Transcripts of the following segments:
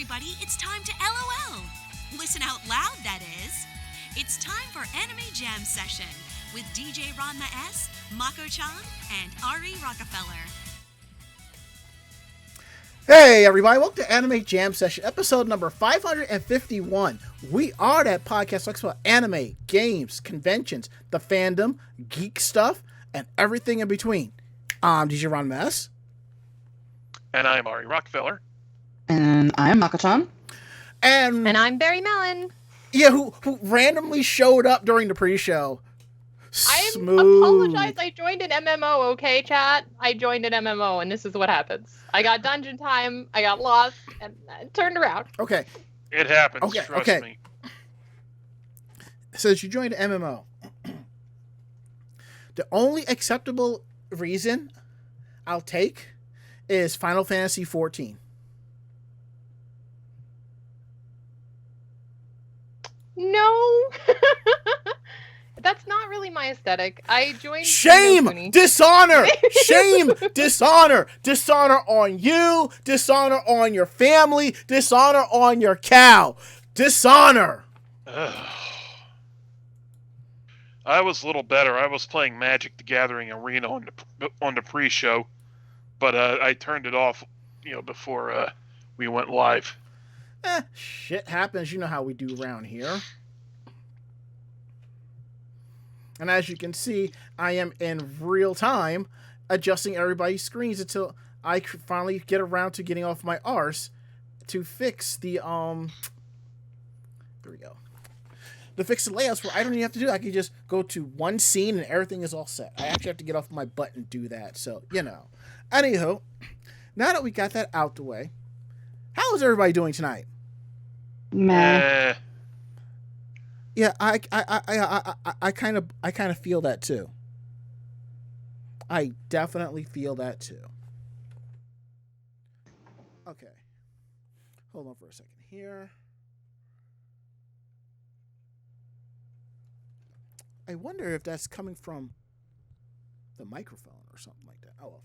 everybody, it's time to LOL. Listen out loud, that is. It's time for Anime Jam Session with DJ Ranma S, Mako-chan, and Ari Rockefeller. Hey everybody, welcome to Anime Jam Session, episode number 551. We are that podcast that talks about anime, games, conventions, the fandom, geek stuff, and everything in between. I'm DJ Ranma S. And I'm Ari Rockefeller. And I'm Mako-chan. And I'm Barry Mellon. Yeah, who randomly showed up during the pre-show. I apologize. I joined an MMO, okay, chat? I joined an MMO, and this is what happens. I got dungeon time, I got lost, and it turned around. Okay. It happens, trust me. Since you joined an MMO, the only acceptable reason I'll take is Final Fantasy XIV. No. That's not really my aesthetic. I joined... Shame! Dishonor! Shame! Dishonor! Dishonor on you! Dishonor on your family! Dishonor on your cow! Dishonor! I was a little better. I was playing Magic the Gathering Arena on the pre-show, but I turned it off, before we went live. Shit happens. You know how we do around here. And as you can see, I am in real time adjusting everybody's screens until I finally get around to getting off my arse to fix the, here we go. To fix the layouts where I don't even have to do that. I can just go to one scene and everything is all set. I actually have to get off my butt and do that. So, Anywho, now that we got that out the way, how is everybody doing tonight? Meh. Yeah, I kind of feel that too. I definitely feel that too. Okay, hold on for a second here. I wonder if that's coming from the microphone or something like that. Oh well.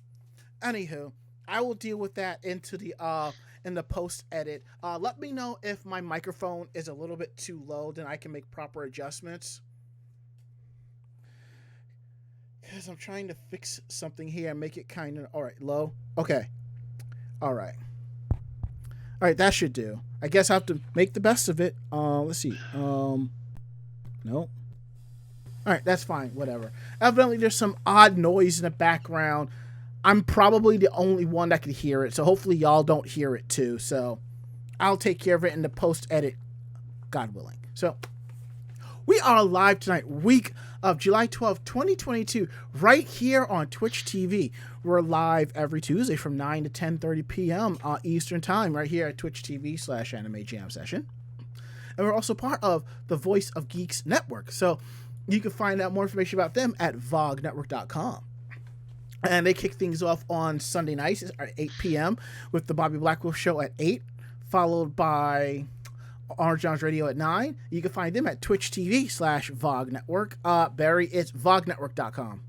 Anywho, I will deal with that into the in the post edit. Let me know if my microphone is a little bit too low, then I can make proper adjustments. Because I'm trying to fix something here and make it kind of... Alright, low. Okay. Alright. Alright, that should do. I guess I have to make the best of it. Let's see. No. Alright, that's fine. Whatever. Evidently, there's some odd noise in the background. I'm probably the only one that could hear it, so hopefully y'all don't hear it too. So I'll take care of it in the post-edit, God willing. So we are live tonight, week of July 12th, 2022, right here on Twitch TV. We're live every Tuesday from 9 to 10:30 p.m. Eastern Time, right here at Twitch TV/Anime Jam Session. And we're also part of the Voice of Geeks Network. So you can find out more information about them at vognetwork.com. And they kick things off on Sunday nights at 8 p.m. with the Bobby Blackwolf Show at 8, followed by Orange John's Radio at 9. You can find them at Twitch TV/Vog Network. Barry, it's vognetwork.com.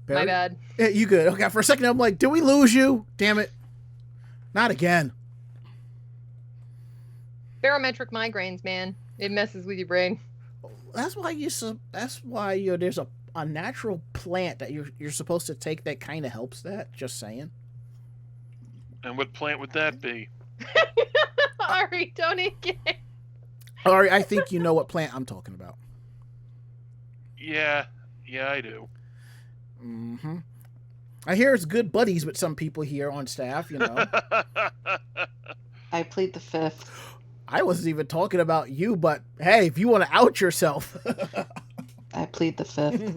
Barry? My bad. Yeah, you good. Okay, for a second I'm like, did we lose you? Damn it. Not again. Barometric migraines, man. It messes with your brain. That's why there's a natural plant that you're supposed to take that kind of helps that. Just saying. And what plant would that be? Ari, don't again. Ari, I think you know what plant I'm talking about. Yeah, I do. Mm-hmm. I hear it's good buddies with some people here on staff, I plead the fifth. I wasn't even talking about you, but hey, if you want to out yourself. I plead the fifth.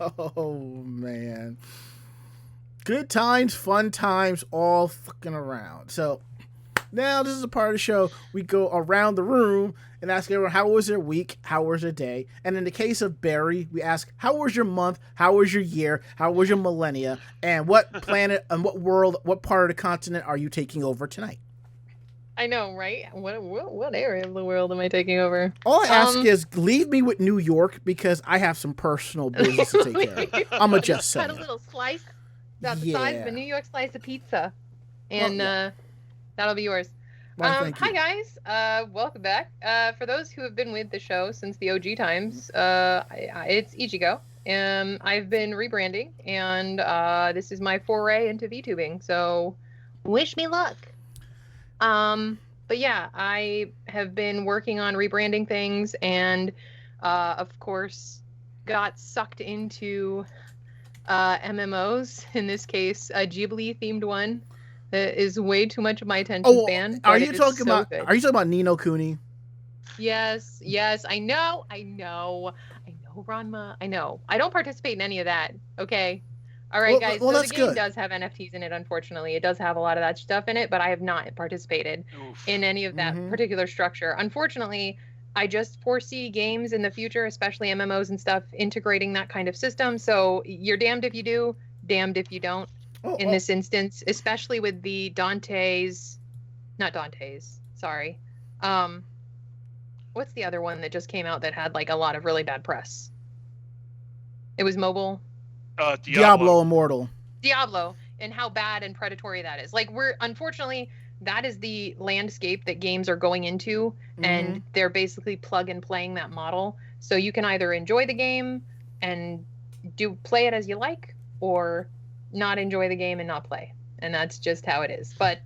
Oh, man. Good times, fun times, all fucking around. So, now this is a part of the show. We go around the room and ask everyone, how was their week? How was their day? And in the case of Barry, we ask, how was your month? How was your year? How was your millennia? And what planet and what world, what part of the continent are you taking over tonight? I know, right? What area of the world am I taking over? All I ask is leave me with New York because I have some personal business to take care of. I'm gonna just say. Cut a little slice about the size of a New York slice of pizza, and that'll be yours. Well, thank hi you. guys, welcome back. For those who have been with the show since the OG times, it's Ichigo. I've been rebranding, and this is my foray into VTubing. So, wish me luck. But yeah, I have been working on rebranding things, and of course, got sucked into MMOs. In this case, a Ghibli themed one that is way too much of my attention span. Are you talking about? Are you talking about Ni no Kuni? Yes, I know, Ranma, I know. I don't participate in any of that. Okay. All right, guys. Well, so that's the game good. does have NFTs in it, unfortunately. It does have a lot of that stuff in it, but I have not participated in any of that particular structure. Unfortunately, I just foresee games in the future, especially MMOs and stuff, integrating that kind of system. So you're damned if you do, damned if you don't in this instance, especially with the sorry. What's the other one that just came out that had like a lot of really bad press? It was mobile. Diablo Immortal. Diablo, and how bad and predatory that is. Like, unfortunately, that is the landscape that games are going into, and they're basically plug and playing that model. So you can either enjoy the game and play it as you like, or not enjoy the game and not play. And that's just how it is. But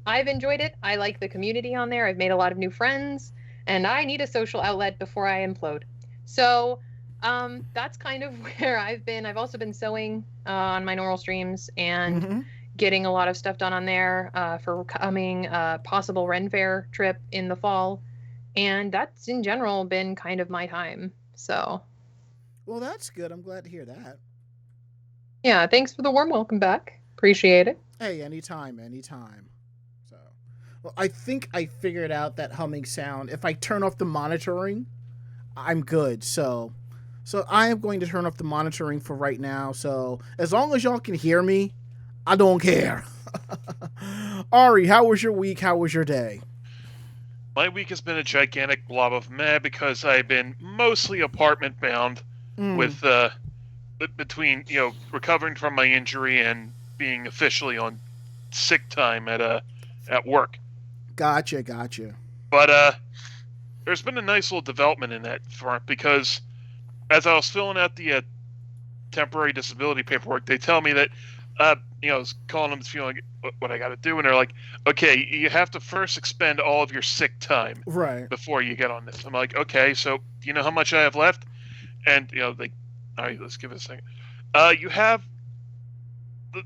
I've enjoyed it. I like the community on there. I've made a lot of new friends, and I need a social outlet before I implode. So that's kind of where I've been. I've also been sewing on my normal streams and getting a lot of stuff done on there for coming possible Ren Fair trip in the fall. And that's in general been kind of my time. So. Well, that's good. I'm glad to hear that. Yeah, thanks for the warm welcome back. Appreciate it. Hey, anytime. So, well, I think I figured out that humming sound. If I turn off the monitoring, I'm good. So I am going to turn off the monitoring for right now. So as long as y'all can hear me, I don't care. Ari, how was your week? How was your day? My week has been a gigantic blob of meh because I've been mostly apartment bound with between recovering from my injury and being officially on sick time at work. Gotcha. But there's been a nice little development in that front because as I was filling out the temporary disability paperwork, they tell me that, I was calling them, feeling what I got to do, and they're like, okay, you have to first expend all of your sick time before you get on this. I'm like, okay, so do you know how much I have left? And, all right, let's give it a second. You have,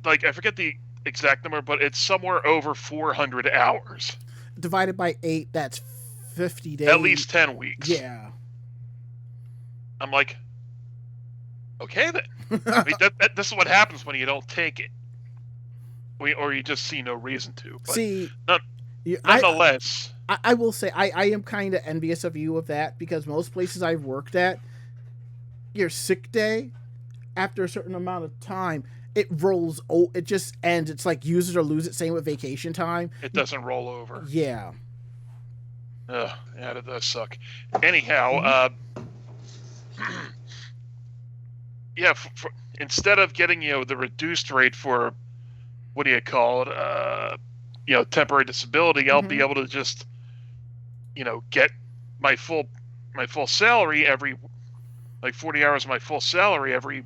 I forget the exact number, but it's somewhere over 400 hours. Divided by 8, that's 50 days. At least 10 weeks. Yeah. I'm like, okay then. I mean, this is what happens when you don't take it, or you just see no reason to. But nonetheless, I will say I am kind of envious of you of that because most places I've worked at, your sick day, after a certain amount of time, it rolls. It just ends. It's like use it or lose it. Same with vacation time. It doesn't roll over. Yeah. Yeah, that does suck. Anyhow, yeah, instead of getting the reduced rate for what do you call it, temporary disability, I'll be able to just get my full salary every 40 hours of my full salary every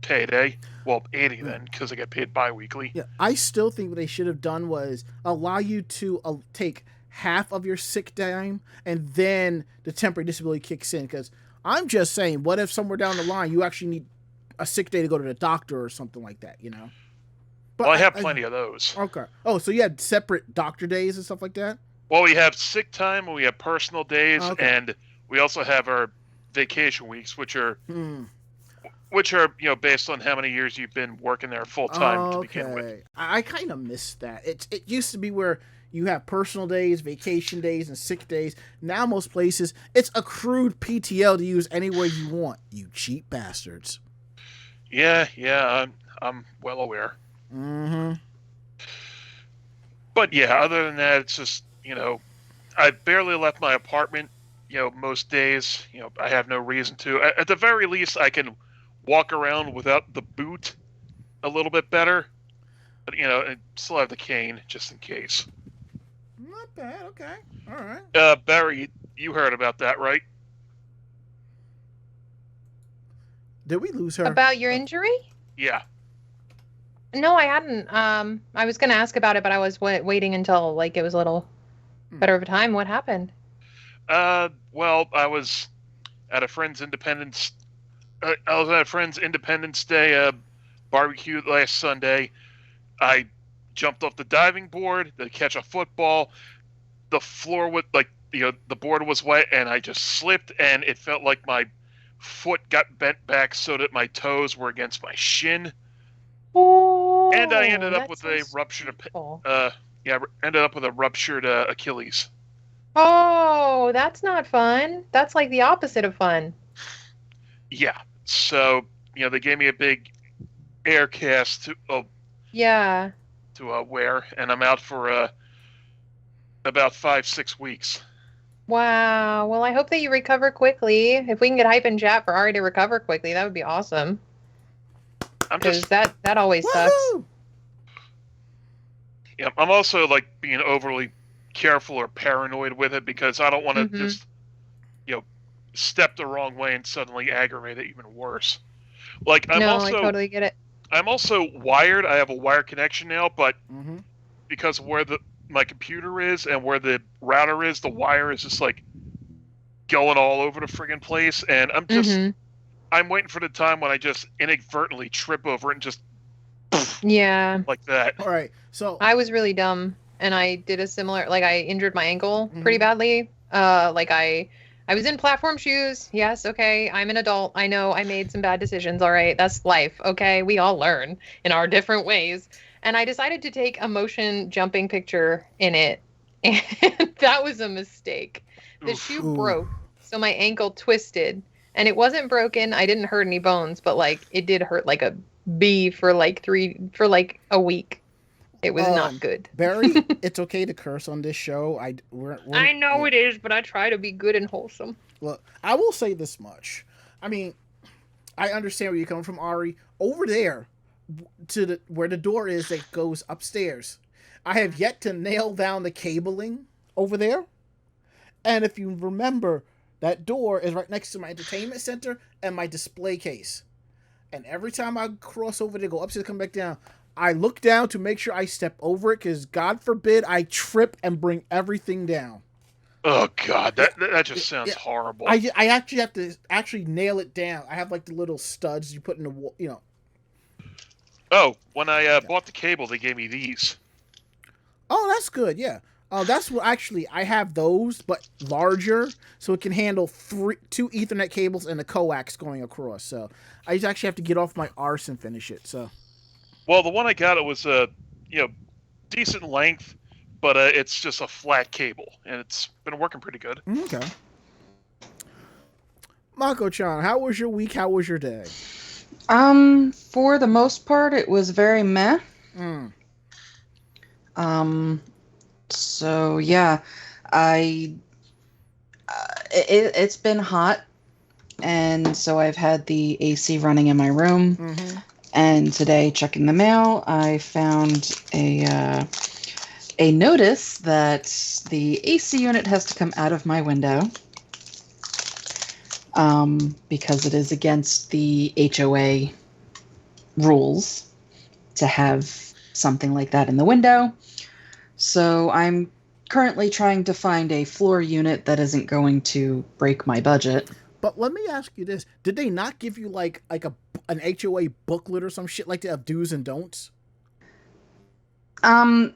payday. Well, 80 then because I get paid bi-weekly. Yeah, I still think what they should have done was allow you to take half of your sick time and then the temporary disability kicks in, because I'm just saying, what if somewhere down the line you actually need a sick day to go to the doctor or something like that, But well, I have plenty of those. Okay. Oh, so you had separate doctor days and stuff like that? Well, we have sick time and we have personal days, and we also have our vacation weeks, which are based on how many years you've been working there full time to begin with. I kind of missed that. It used to be where you have personal days, vacation days, and sick days. Now most places, it's accrued PTO to use anywhere you want. You cheap bastards. Yeah, I'm well aware. But yeah, other than that, it's just I barely left my apartment, most days. I have no reason to. At the very least, I can walk around without the boot a little bit better. But, and still have the cane, just in case. Not bad. Okay. All right. Barry, you heard about that, right? Did we lose her? About your injury? Yeah. No, I hadn't. I was going to ask about it, but I was waiting until it was a little better of a time. What happened? Well, I was at a friend's Independence. I was at a friend's Independence Day barbecue last Sunday. I jumped off the diving board to catch a football. The floor with the board was wet, and I just slipped, and it felt like my foot got bent back so that my toes were against my shin. Oh, and I ended up with a ruptured. Ended up with a ruptured Achilles. Oh, that's not fun. That's like the opposite of fun. Yeah. So they gave me a big air cast to wear, and I'm out for about 5-6 weeks. Wow. Well, I hope that you recover quickly. If we can get hype and chat for Ari to recover quickly, that would be awesome. Because that always sucks. Yeah, I'm also being overly careful or paranoid with it because I don't want to just step the wrong way and suddenly aggravate it even worse. I totally get it. I'm also wired. I have a wire connection now, but because of where my computer is and where the router is, the wire is just going all over the friggin' place, and I'm just I'm waiting for the time when I just inadvertently trip over it and just like that. All right, so I was really dumb, and I did a similar I injured my ankle pretty badly. I was in platform shoes. Yes, okay, I'm an adult. I know I made some bad decisions. All right, that's life. Okay, we all learn in our different ways. And I decided to take a motion jumping picture in it, and that was a mistake. The shoe broke, so my ankle twisted, and it wasn't broken. I didn't hurt any bones, but it did hurt like a bee for a week. It was not good. Barry, it's okay to curse on this show. I know it is, but I try to be good and wholesome. Look, I will say this much. I mean, I understand where you're coming from, Ari. Over there, where the door is that goes upstairs, I have yet to nail down the cabling over there. And if you remember, that door is right next to my entertainment center and my display case. And every time I cross over to go upstairs, come back down, I look down to make sure I step over it, because God forbid I trip and bring everything down. Oh God, that just sounds horrible. I actually have to nail it down. I have the little studs you put in the wall, Oh, when I bought the cable, they gave me these. Oh, that's good. Yeah. That's what I have those, but larger, so it can handle 2 Ethernet cables and a coax going across. So I just actually have to get off my arse and finish it. So. Well, the one I got, it was decent length, but it's just a flat cable, and it's been working pretty good. Okay. Mako-chan, how was your week? How was your day? For the most part, it was very meh. So yeah, it's been hot, and so I've had the AC running in my room. And today, checking the mail, I found a notice that the AC unit has to come out of my window because it is against the HOA rules to have something like that in the window. So I'm currently trying to find a floor unit that isn't going to break my budget. But let me ask you this. Did they not give you an HOA booklet or some shit like that of do's and don'ts?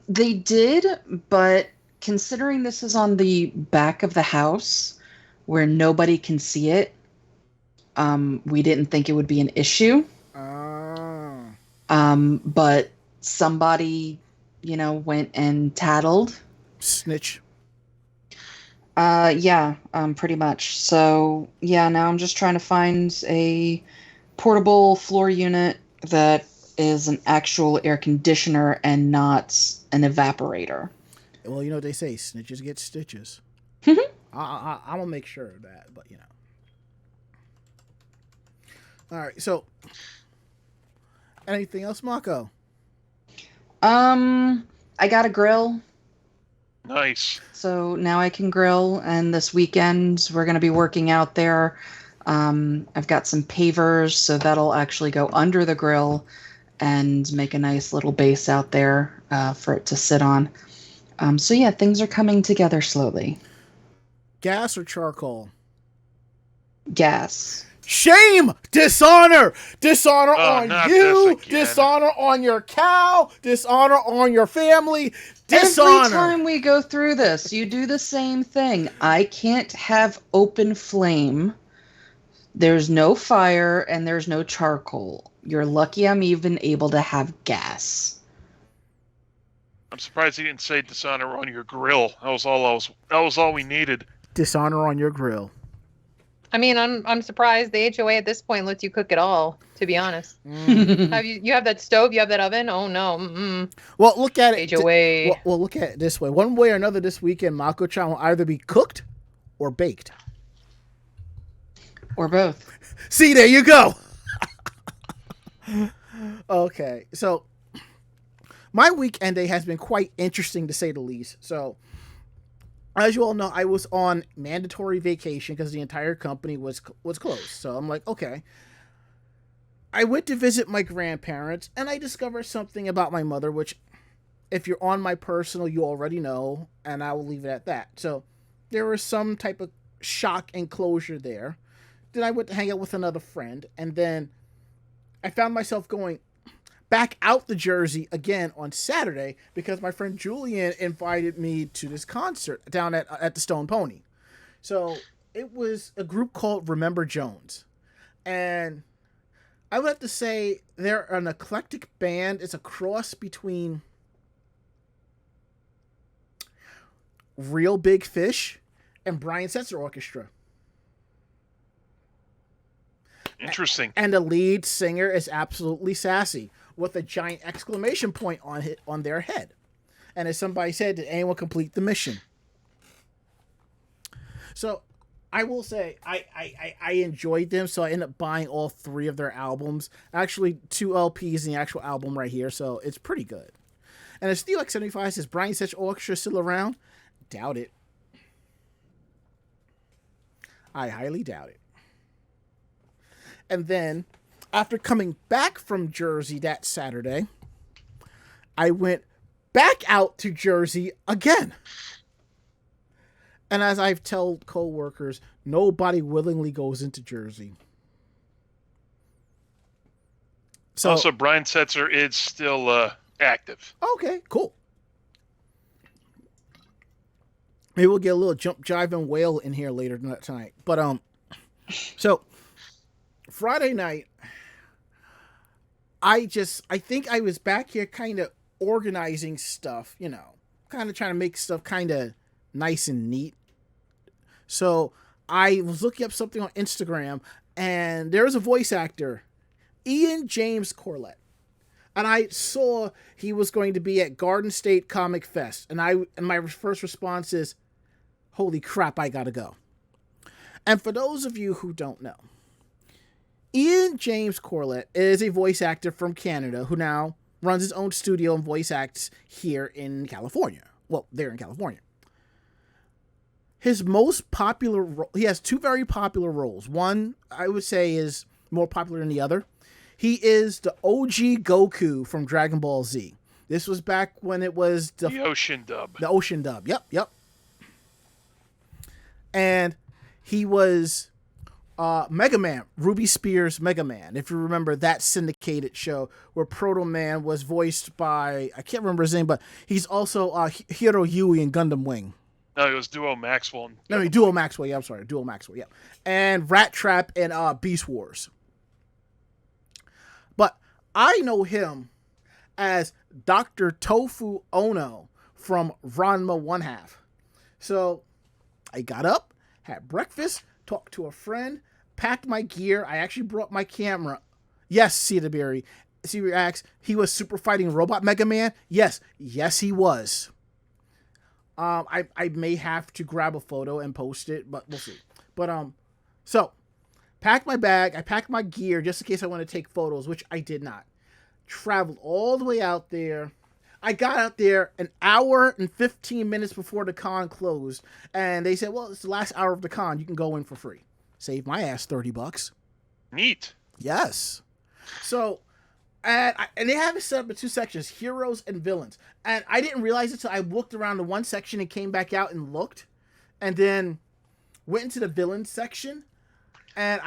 They did, but considering this is on the back of the house where nobody can see it, we didn't think it would be an issue. But somebody, went and tattled. Snitch. Yeah, pretty much. So, yeah, now I'm just trying to find a portable floor unit that is an actual air conditioner and not an evaporator. Well, you know what they say, snitches get stitches. I'm gonna make sure of that, but you know. All right, so anything else, Mako? I got a grill. Nice. So now I can grill, and this weekend we're going to be working out there. I've got some pavers, so that'll actually go under the grill and make a nice little base out there for it to sit on. So yeah, things are coming together slowly. Gas or charcoal? Gas. Shame! Dishonor! Dishonor on not you! this again. Dishonor on your cow! Dishonor on your family! Dishonor! Every time we go through this, you do the same thing. I can't have open flame. There's no fire and there's no charcoal. You're lucky I'm even able to have gas. I'm surprised he didn't say dishonor on your grill. That was all we needed. Dishonor on your grill. I mean, I'm surprised the HOA at this point lets you cook it all. To be honest, have you have that stove? You have that oven? Oh no! Mm-mm. Well, look at it. HOA. Well, look at it this way. One way or another, this weekend, Mako-chan will either be cooked or baked. Or both. See, there you go. Okay, so my weekend day has been quite interesting to say the least. So, as you all know, I was on mandatory vacation because the entire company was closed. So I'm like, okay. I went to visit my grandparents, and I discovered something about my mother, which, if you're on my personal, you already know, and I will leave it at that. So there was some type of shock and closure there. Then I went to hang out with another friend, and then I found myself going back out to Jersey again on Saturday because my friend Julian invited me to this concert down at the Stone Pony. So it was a group called Remember Jones. And I would have to say they're an eclectic band. It's a cross between Real Big Fish and Brian Setzer Orchestra. Interesting. And the lead singer is absolutely sassy with a giant exclamation point on their head. And as somebody said, did anyone complete the mission? So I will say I enjoyed them, so I ended up buying all 3 of their albums. Actually, 2 LPs and the actual album right here, so it's pretty good. And as SteelX75 says, Brian Setzer Orchestra still around? Doubt it. I highly doubt it. And then, after coming back from Jersey that Saturday, I went back out to Jersey again. And as I've told co-workers, nobody willingly goes into Jersey. So, also, Brian Setzer is still active. Okay, cool. Maybe we'll get a little jump, jive, and wail in here later tonight. But, so, Friday night, I think I was back here kind of organizing stuff, you know, kind of trying to make stuff kind of nice and neat. So I was looking up something on Instagram, and there was a voice actor, Ian James Corlett, and I saw he was going to be at Garden State Comic Fest, and my first response is, holy crap, I gotta go. And for those of you who don't know, Ian James Corlett is a voice actor from Canada who now runs his own studio and voice acts here in California. Well, they're in California. His most popular he has 2 very popular roles. One, I would say, is more popular than the other. He is the OG Goku from Dragon Ball Z. This was back when it was the Ocean Dub. The Ocean Dub. Yep. And he was Mega Man, Ruby Spears Mega Man. If you remember that syndicated show where Proto Man was voiced by, I can't remember his name, but he's also Hiro Yui in Gundam Wing. No, it was Duo Maxwell. Duo Maxwell. Yeah, I'm sorry. Duo Maxwell. Yeah. And Rat Trap and Beast Wars. But I know him as Dr. Tofu Ono from Ranma 1/2. So I got up, had breakfast, talked to a friend, packed my gear. I actually brought my camera. Yes, Cedarberry. Cedarberry asks, he was Super Fighting Robot Mega Man? Yes, he was. I may have to grab a photo and post it, but we'll see. But so packed my bag. I packed my gear just in case I want to take photos, which I did not. Traveled all the way out there. I got out there an hour and 15 minutes before the con closed, and they said, "Well, it's the last hour of the con. You can go in for free." Saved my ass $30. Neat. Yes. So, and they have it set up in two sections: heroes and villains. And I didn't realize it until I looked around the one section and came back out and looked, and then went into the villains section, and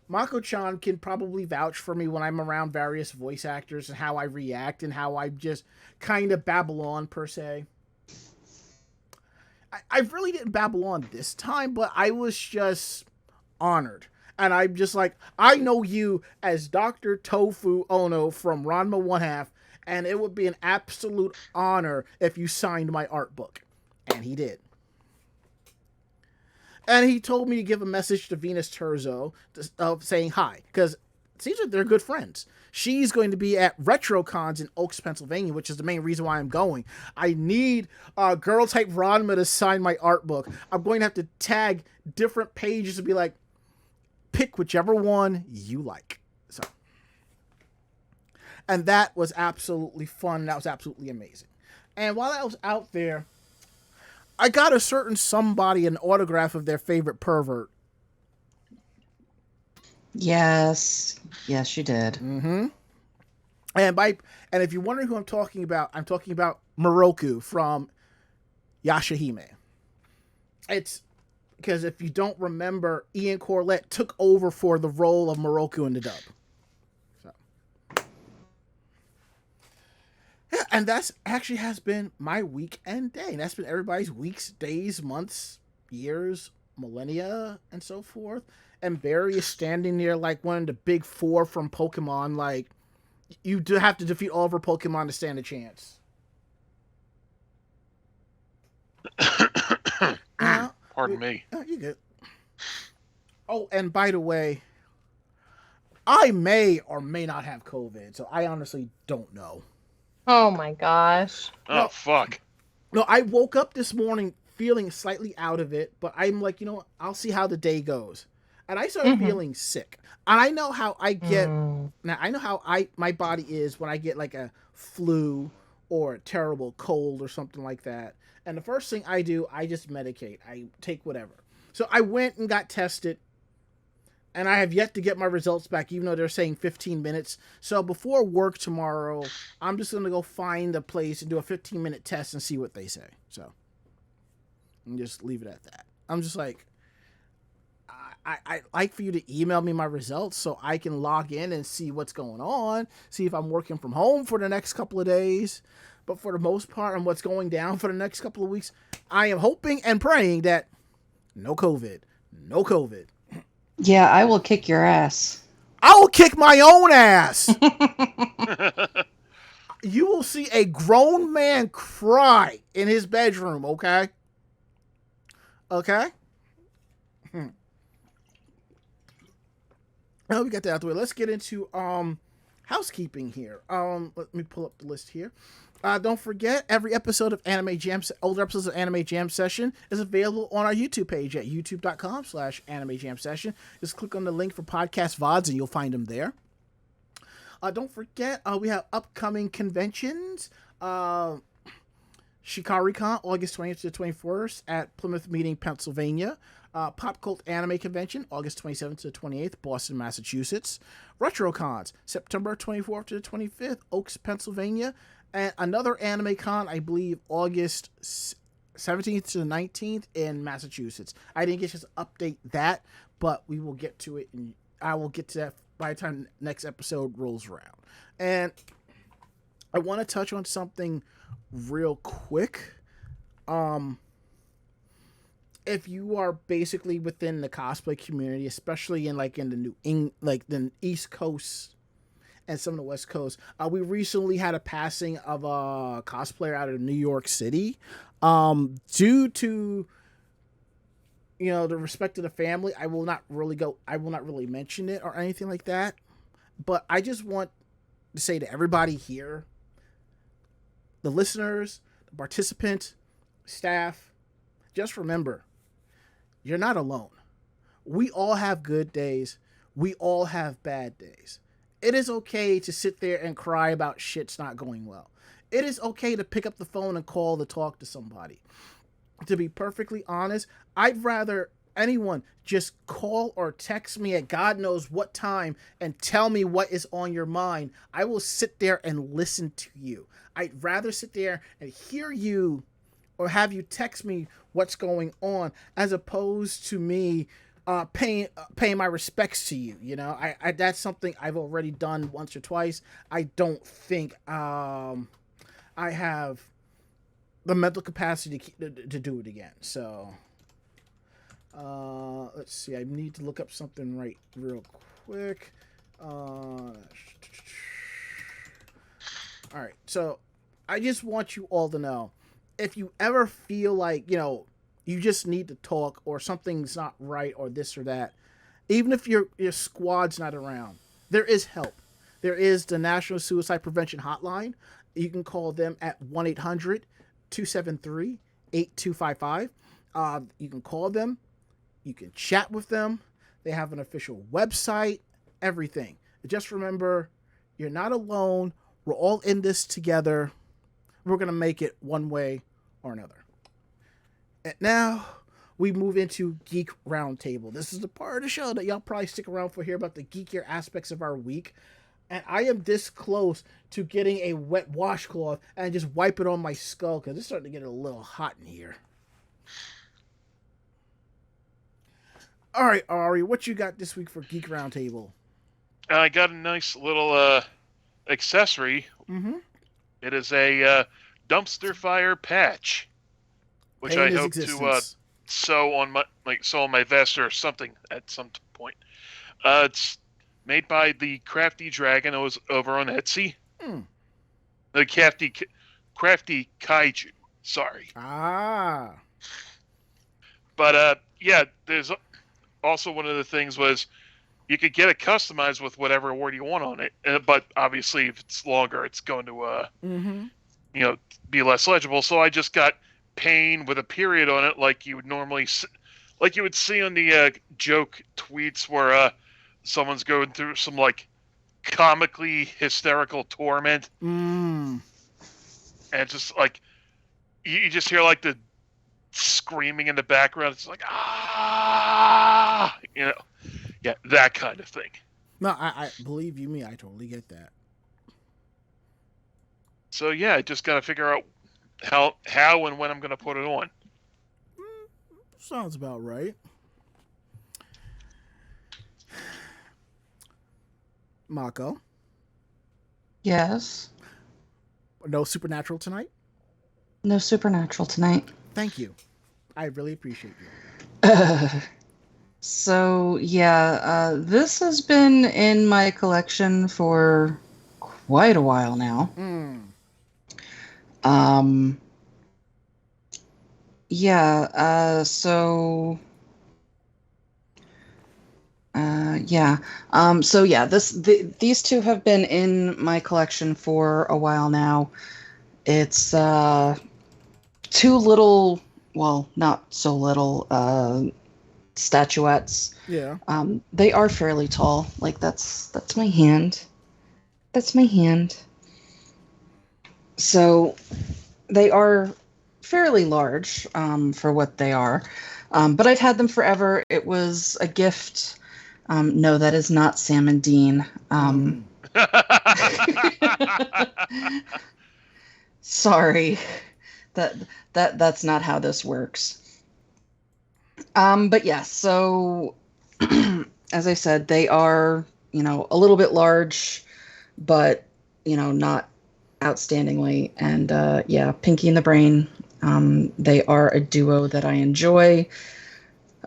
Mako-chan can probably vouch for me when I'm around various voice actors and how I react and how I just kind of babble on, per se. I really didn't babble on this time, but I was just honored. And I'm just like, I know you as Dr. Tofu Ono from Ranma 1/2, and it would be an absolute honor if you signed my art book. And he did. And he told me to give a message to Venus Terzo saying hi, because it seems like they're good friends. She's going to be at RetroCons in Oaks, Pennsylvania, which is the main reason why I'm going. I need Girl Type Ranma to sign my art book. I'm going to have to tag different pages to be like, pick whichever one you like. So, and that was absolutely fun. That was absolutely amazing. And while I was out there, I got a certain somebody an autograph of their favorite pervert. Yes. Yes, you did. Mm-hmm. And if you're wondering who I'm talking about Moroku from Yashahime. It's because if you don't remember, Ian Corlett took over for the role of Moroku in the dub. So, yeah, and that's actually has been my week and day. And that's been everybody's weeks, days, months, years, millennia, and so forth. And Barry is standing there like one of the big four from Pokemon. Like, you do have to defeat all of our Pokemon to stand a chance. Pardon me. You good. Oh, and by the way, I may or may not have COVID, so I honestly don't know. Oh my gosh. Oh, fuck. No, I woke up this morning feeling slightly out of it, but I'm like, you know what? I'll see how the day goes. And I started feeling sick. And I know how I get... Now, I know how my body is when I get like a flu or a terrible cold or something like that. And the first thing I do, I just medicate. I take whatever. So I went and got tested. And I have yet to get my results back, even though they're saying 15 minutes. So before work tomorrow, I'm just going to go find a place and do a 15-minute test and see what they say. So, and just leave it at that. I'm just like, I like for you to email me my results so I can log in and see what's going on, see if I'm working from home for the next couple of days. But for the most part, on what's going down for the next couple of weeks, I am hoping and praying that no COVID. No COVID. Yeah, I will kick your ass. I will kick my own ass. You will see a grown man cry in his bedroom, okay? Okay? Now we got that out of the way. Let's get into housekeeping here. Let me pull up the list here. Don't forget, every episode of older episodes of Anime Jam Session is available on our YouTube page at youtube.com/Anime Jam Session. Just click on the link for podcast VODs and you'll find them there. Don't forget, we have upcoming conventions. ShikariCon, August 20th to the 21st at Plymouth Meeting, Pennsylvania. Pop Cult Anime Convention, August 27th to the 28th, Boston, Massachusetts. RetroCons, September 24th to the 25th, Oaks, Pennsylvania. And another Anime Con, I believe, August 17th to the 19th in Massachusetts. I didn't get to update that, but we will get to it, and I will get to that by the time the next episode rolls around. And I want to touch on something real quick. If you are basically within the cosplay community, especially in the East Coast and some of the West Coast, we recently had a passing of a cosplayer out of New York City. Due to the respect of the family, I will not really mention it or anything like that. But I just want to say to everybody here, the listeners, the participant, staff, just remember, you're not alone. We all have good days. We all have bad days. It is okay to sit there and cry about shit's not going well. It is okay to pick up the phone and call to talk to somebody. To be perfectly honest, I'd rather anyone just call or text me at God knows what time and tell me what is on your mind. I will sit there and listen to you. I'd rather sit there and hear you or have you text me what's going on as opposed to me paying my respects to you. You know, I that's something I've already done once or twice. I don't think I have the mental capacity to do it again. So let's see. I need to look up something real quick. All right. So I just want you all to know, if you ever feel like, you just need to talk or something's not right or this or that, even if your squad's not around, there is help. There is the National Suicide Prevention Hotline. You can call them at 1-800-273-8255. You can call them. You can chat with them. They have an official website, everything. Just remember, you're not alone. We're all in this together. We're going to make it one way or another. And now we move into Geek Roundtable. This is the part of the show that y'all probably stick around for, hear about the geekier aspects of our week. And I am this close to getting a wet washcloth and just wipe it on my skull because it's starting to get a little hot in here. All right, Ari, what you got this week for Geek Roundtable? I got a nice little accessory. Mm-hmm. It is a dumpster fire patch, which I hope to sew on my vest or something at some point. It's made by the Crafty Dragon. It was over on Etsy. The Crafty Kaiju. Sorry. Ah. But yeah, there's also one of the things was you could get it customized with whatever word you want on it. But obviously, if it's longer, it's going to be less legible. So I just got pain with a period on it, like you would normally, like you would see on the joke tweets where someone's going through some like comically hysterical torment, and it's just like you just hear like the screaming in the background. It's like yeah, that kind of thing. No, I believe you me. I totally get that. So yeah, I just got to figure out how and when I'm going to put it on. Sounds about right. Mako? Yes. No Supernatural tonight? No Supernatural tonight. Thank you. I really appreciate you. So, yeah, this has been in my collection for quite a while now. These two have been in my collection for a while now. It's two little, well, not so little, statuettes. Yeah. They are fairly tall. Like that's my hand. That's my hand. So they are fairly large for what they are. But I've had them forever. It was a gift. No, that is not Sam and Dean. Sorry. That's not how this works. But yes, so as I said, they are, a little bit large, but, not outstandingly. And Pinky and the Brain, they are a duo that I enjoy.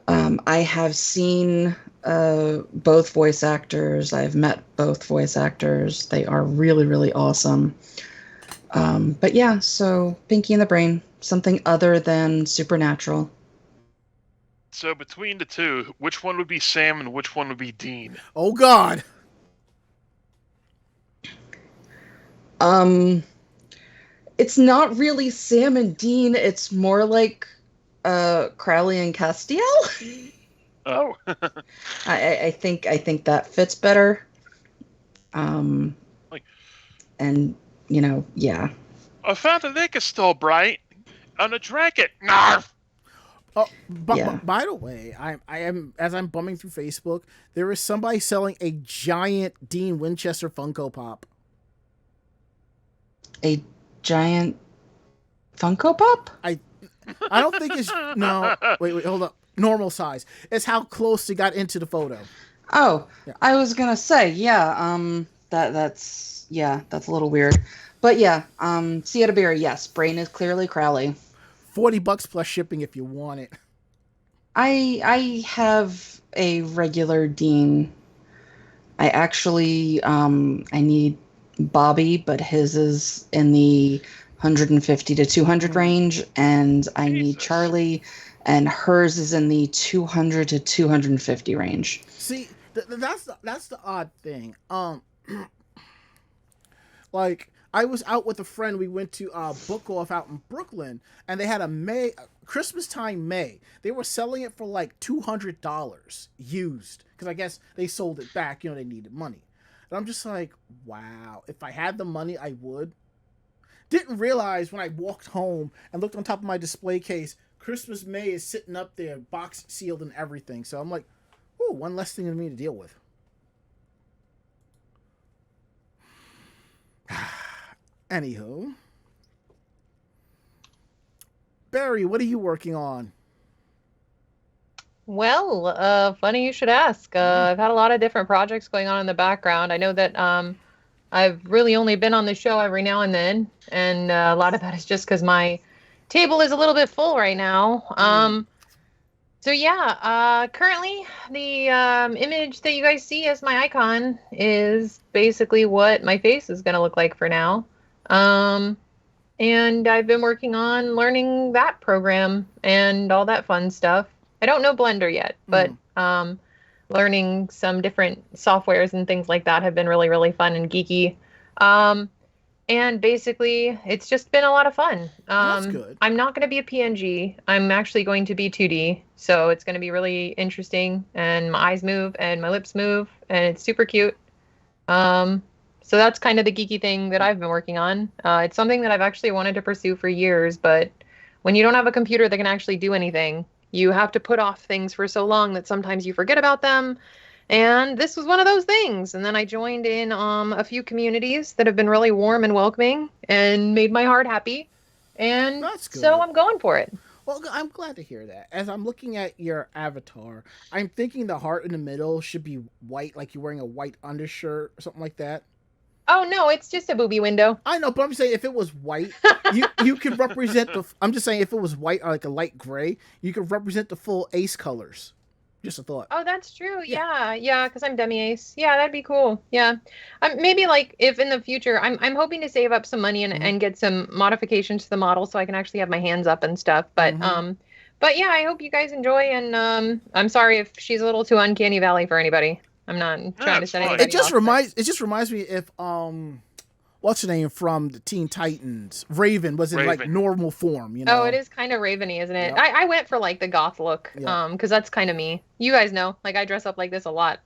I have seen both voice actors. I've met both voice actors. They are really, really awesome. But yeah, so Pinky and the Brain, something other than Supernatural. So between the two, which one would be Sam and which one would be Dean? Oh God. It's not really Sam and Dean. It's more like Crowley and Castiel. Oh. I think that fits better. Like, and yeah. I found the liquor store, bright, and a dragon. Narf. Oh, Yeah. by the way, I am as I'm bumming through Facebook, there is somebody selling a giant Dean Winchester Funko Pop. A giant Funko Pop? I don't think it's no. Wait, hold up. Normal size. It's how close they got into the photo. Oh, Yeah. I was gonna say, yeah. That's a little weird, but yeah. Sieta Beer, yes. Brain is clearly Crowley. $40 plus shipping if you want it. I have a regular Dean. I actually I need Bobby, but his is in the 150 to 200 range, and I need Jesus. Charlie, and hers is in the 200 to 250 range. See, that's the odd thing. Like I was out with a friend. We went to Book Off out in Brooklyn, and they had a Christmas time May. They were selling it for like $200 used because I guess they sold it back. They needed money. And I'm just like, wow. If I had the money, I would. Didn't realize when I walked home and looked on top of my display case, Christmas May is sitting up there, box sealed and everything. So I'm like, ooh, one less thing for me to deal with. Anywho. Barry, what are you working on? Well, funny you should ask. I've had a lot of different projects going on in the background. I know that I've really only been on the show every now and then, and a lot of that is just because my table is a little bit full right now. So yeah, currently the image that you guys see as my icon is basically what my face is going to look like for now. And I've been working on learning that program and all that fun stuff. I don't know Blender yet, but learning some different softwares and things like that have been really, really fun and geeky. And basically, it's just been a lot of fun. That's good. I'm not going to be a PNG. I'm actually going to be 2D. So it's going to be really interesting. And my eyes move and my lips move. And it's super cute. So that's kind of the geeky thing that I've been working on. It's something that I've actually wanted to pursue for years. But when you don't have a computer that can actually do anything, you have to put off things for so long that sometimes you forget about them. And this was one of those things. And then I joined in a few communities that have been really warm and welcoming and made my heart happy. And That's good. So I'm going for it. Well, I'm glad to hear that. As I'm looking at your avatar, I'm thinking the heart in the middle should be white, like you're wearing a white undershirt or something like that. Oh, no, it's just a booby window. I know, but I'm saying if it was white, you could represent the... I'm just saying if it was white or like a light gray, you could represent the full ace colors. Just a thought. Oh, that's true. Yeah, because I'm demi-ace. Yeah, that'd be cool. Yeah. Maybe like if in the future, I'm hoping to save up some money and get some modifications to the model so I can actually have my hands up and stuff. But yeah, I hope you guys enjoy. And I'm sorry if she's a little too uncanny valley for anybody. I'm not trying to set anybody It just off, reminds me if what's her name from the Teen Titans? Raven was in like normal form, Oh, it is kind of Raven-y, isn't it? Yep. I went for like the goth look, because that's kind of me. You guys know, like I dress up like this a lot.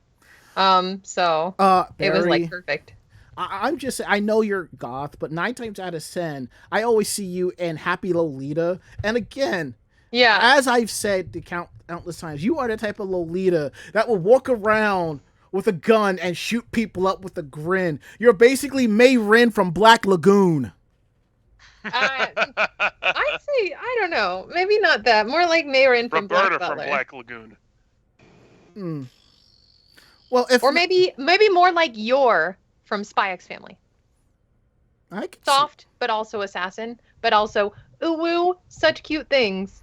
So Barry, it was like perfect. I know you're goth, but 9 times out of 10, I always see you in Happy Lolita. And again, as I've said countless times, you are the type of Lolita that will walk around with a gun and shoot people up with a grin. You're basically May Rin from Black Lagoon. I'd say, I don't know, maybe not that. More like May Rin from Roberta Black Butler. from Black Lagoon. Well, maybe more like Yor from Spy X Family. Soft, but also assassin, but also ooh, such cute things.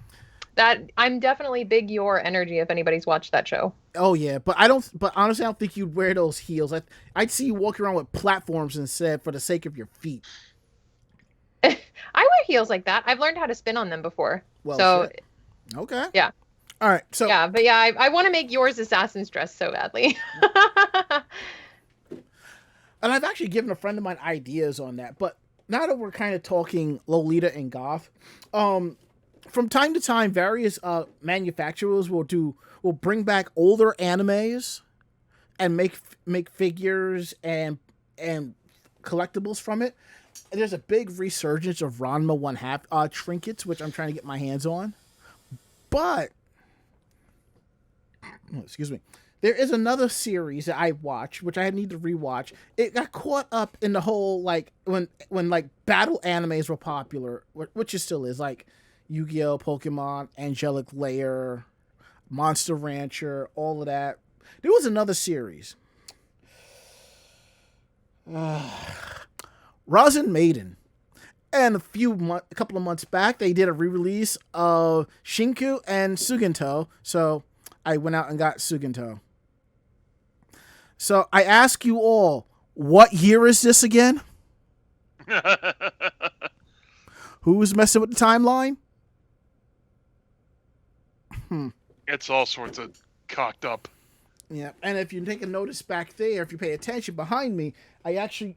That I'm definitely big Yor energy if anybody's watched that show. Oh yeah, but honestly I don't think you'd wear those heels. I'd see you walking around with platforms instead for the sake of your feet. I wear heels like that. I've learned how to spin on them before. Well, so shit. Okay. Yeah. All right. So yeah, but yeah, I want to make Yor's assassin's dress so badly. And I've actually given a friend of mine ideas on that, but now that we're kind of talking Lolita and goth, from time to time, various manufacturers will bring back older animes and make figures and collectibles from it. And there's a big resurgence of Ranma 1/2 trinkets, which I'm trying to get my hands on. But excuse me. There is another series that I watched, which I need to rewatch. It got caught up in the whole like when like battle animes were popular, which it still is, like Yu-Gi-Oh, Pokemon, Angelic Layer, Monster Rancher, all of that. There was another series, Rosin Maiden, and a couple of months back they did a re-release of Shinku and Sugento. So I went out and got Sugento. So I ask you all, what year is this again? Who's messing with the timeline? It's all sorts of cocked up. Yeah, and if you take a notice back there, if you pay attention behind me, I actually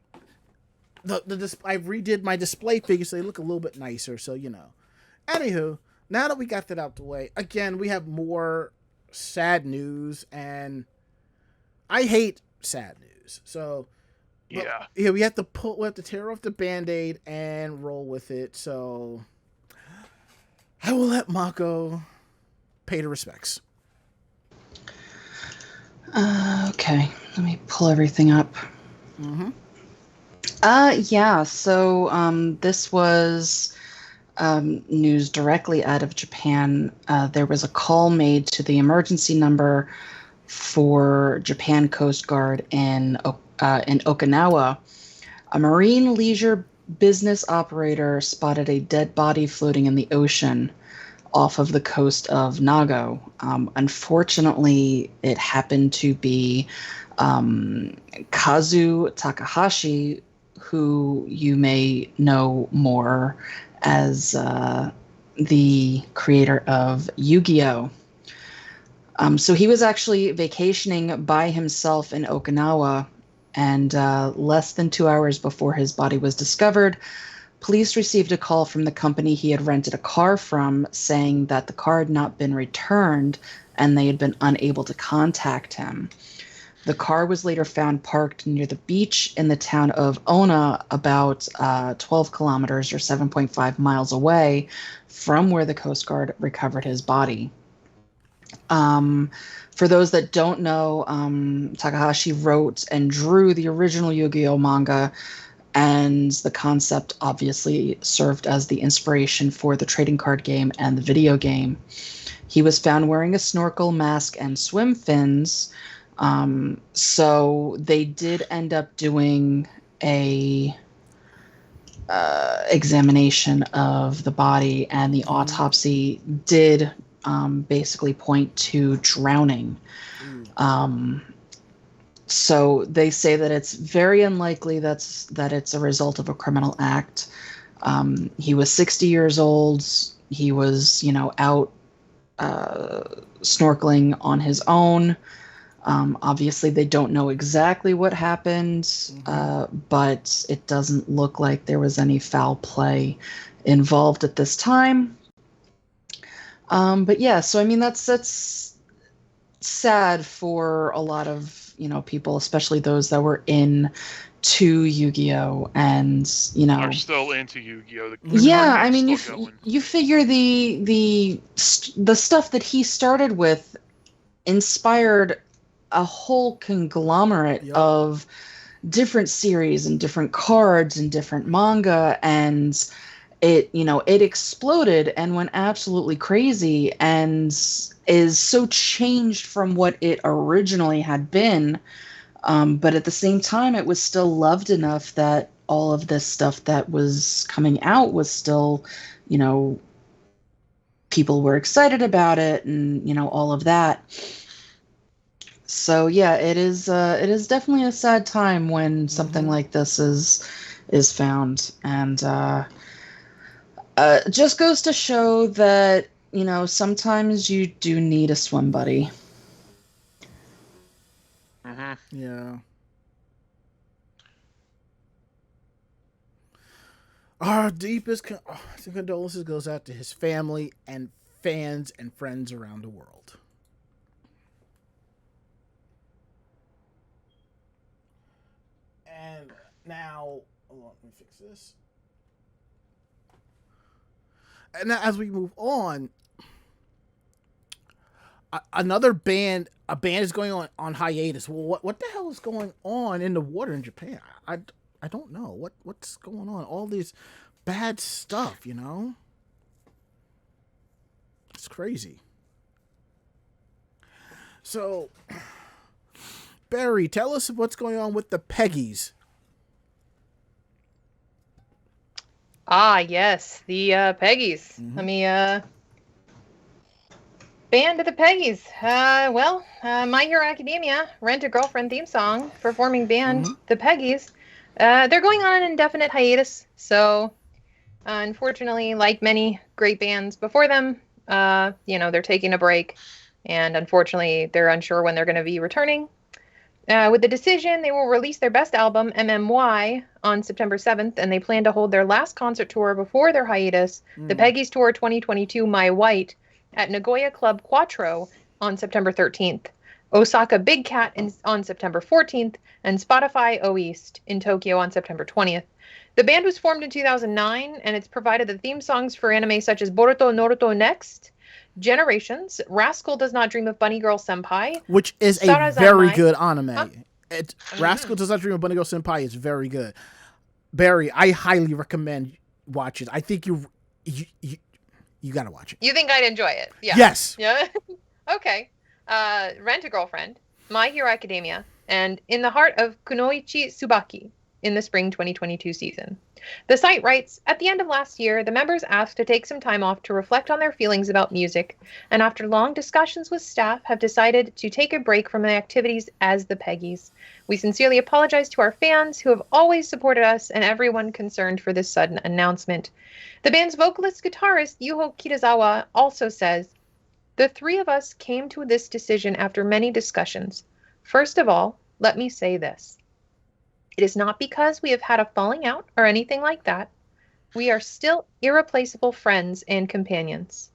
I redid my display figures so they look a little bit nicer. So Anywho, now that we got that out the way, again we have more sad news, and I hate sad news. So Yeah. we have to tear off the Band-Aid and roll with it. So I will let Mako pay the respects. Okay, let me pull everything up. Mm-hmm. Yeah, so this was news directly out of Japan. There was a call made to the emergency number for Japan Coast Guard in Okinawa. A marine leisure business operator spotted a dead body floating in the ocean off of the coast of Nago. Unfortunately, it happened to be Kazuki Takahashi, who you may know more as the creator of Yu-Gi-Oh! So he was actually vacationing by himself in Okinawa, and less than 2 hours before his body was discovered, police received a call from the company he had rented a car from saying that the car had not been returned and they had been unable to contact him. The car was later found parked near the beach in the town of Ona, about 12 kilometers or 7.5 miles away from where the Coast Guard recovered his body. For those that don't know, Takahashi wrote and drew the original Yu-Gi-Oh manga, and the concept obviously served as the inspiration for the trading card game and the video game. He was found wearing a snorkel, mask, and swim fins. So they did end up doing a examination of the body, and the autopsy did basically point to drowning. So they say that it's very unlikely that it's a result of a criminal act. He was 60 years old. He was, out snorkeling on his own. Obviously, they don't know exactly what happened, but it doesn't look like there was any foul play involved at this time. But yeah, so I mean that's sad for a lot of people, especially those that were into Yu-Gi-Oh, and are still into Yu-Gi-Oh. Yeah, I mean you figure the stuff that he started with inspired a whole conglomerate of different series and different cards and different manga, and it exploded and went absolutely crazy and is so changed from what it originally had been. But at the same time, it was still loved enough that all of this stuff that was coming out was still, people were excited about it and, all of that. So yeah, it is definitely a sad time when something like this is found, and just goes to show that sometimes you do need a swim buddy. Yeah. Our deepest condolences goes out to his family and fans and friends around the world. And now, hold on, let me fix this. And now, as we move on, another band, a band is going on hiatus. Well, what the hell is going on in the water in Japan? I don't know what's going on. All these bad stuff, you know. It's crazy. So, Barry, tell us what's going on with the Peggies. Ah, yes, the Peggies. Mhm. Let me band of the Peggies. My Hero Academia, Rent a Girlfriend theme song, performing band, the Peggies. They're going on an indefinite hiatus. So, unfortunately, like many great bands before them, they're taking a break. And unfortunately, they're unsure when they're going to be returning. With the decision, they will release their best album, MMY, on September 7th, and they plan to hold their last concert tour before their hiatus, the Peggies Tour 2022 My White, at Nagoya Club Quattro on September 13th, Osaka Big Cat on September 14th, and Spotify O East in Tokyo on September 20th. The band was formed in 2009, and it's provided the theme songs for anime such as Boruto Naruto Next, Generations, Rascal Does Not Dream of Bunny Girl Senpai, Which is a Sarazanmai. very good anime. Huh? Rascal Does Not Dream of Bunny Girl Senpai is very good. Barry, I highly recommend watch it. I think you gotta watch it. You think I'd enjoy it? Yeah. Yes. Yeah. Okay. Rent a Girlfriend, My Hero Academia, and In the Heart of Kunoichi Tsubaki in the spring 2022 season. The site writes, at the end of last year, the members asked to take some time off to reflect on their feelings about music, and after long discussions with staff, have decided to take a break from the activities as the Peggies. We sincerely apologize to our fans who have always supported us and everyone concerned for this sudden announcement. The band's vocalist-guitarist Yuho Kitazawa also says, the three of us came to this decision after many discussions. First of all, let me say this. It is not because we have had a falling out or anything like that. We are still irreplaceable friends and companions.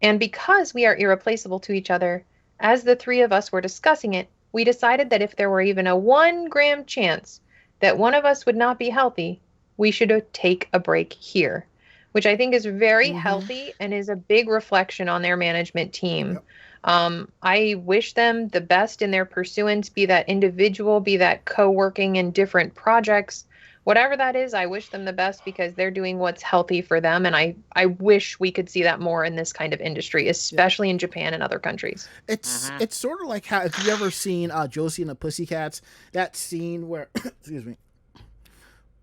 And because we are irreplaceable to each other, as the three of us were discussing it, we decided that if there were even a 1 gram chance that one of us would not be healthy, we should take a break here, which I think is very healthy and is a big reflection on their management team. Yep. I wish them the best in their pursuance, be that individual, be that co-working in different projects, whatever that is. I wish them the best because they're doing what's healthy for them. And I wish we could see that more in this kind of industry, especially in Japan and other countries. It's sort of like how, if you ever seen Josie and the Pussycats, that scene where, excuse me,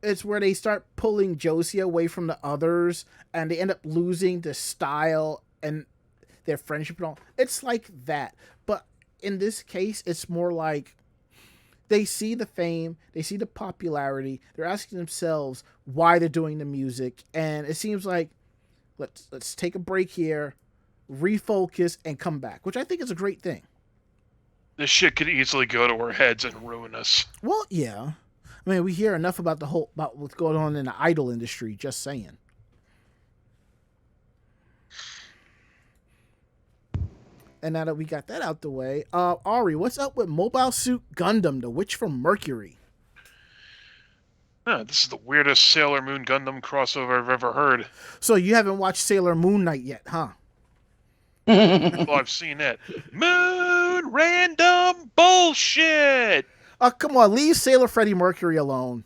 it's where they start pulling Josie away from the others and they end up losing the style and their friendship and all. It's like that. But in this case, it's more like they see the fame, they see the popularity, they're asking themselves why they're doing the music, and it seems like let's take a break here, refocus, and come back, which I think is a great thing. This shit could easily go to our heads and ruin us. Well, yeah. I mean, we hear enough about about what's going on in the idol industry, just saying. And now that we got that out the way, Ari, what's up with Mobile Suit Gundam, the Witch from Mercury? This is the weirdest Sailor Moon Gundam crossover I've ever heard. So you haven't watched Sailor Moon Knight yet, huh? Well, I've seen that. Moon random bullshit! Oh, come on, leave Sailor Freddie Mercury alone.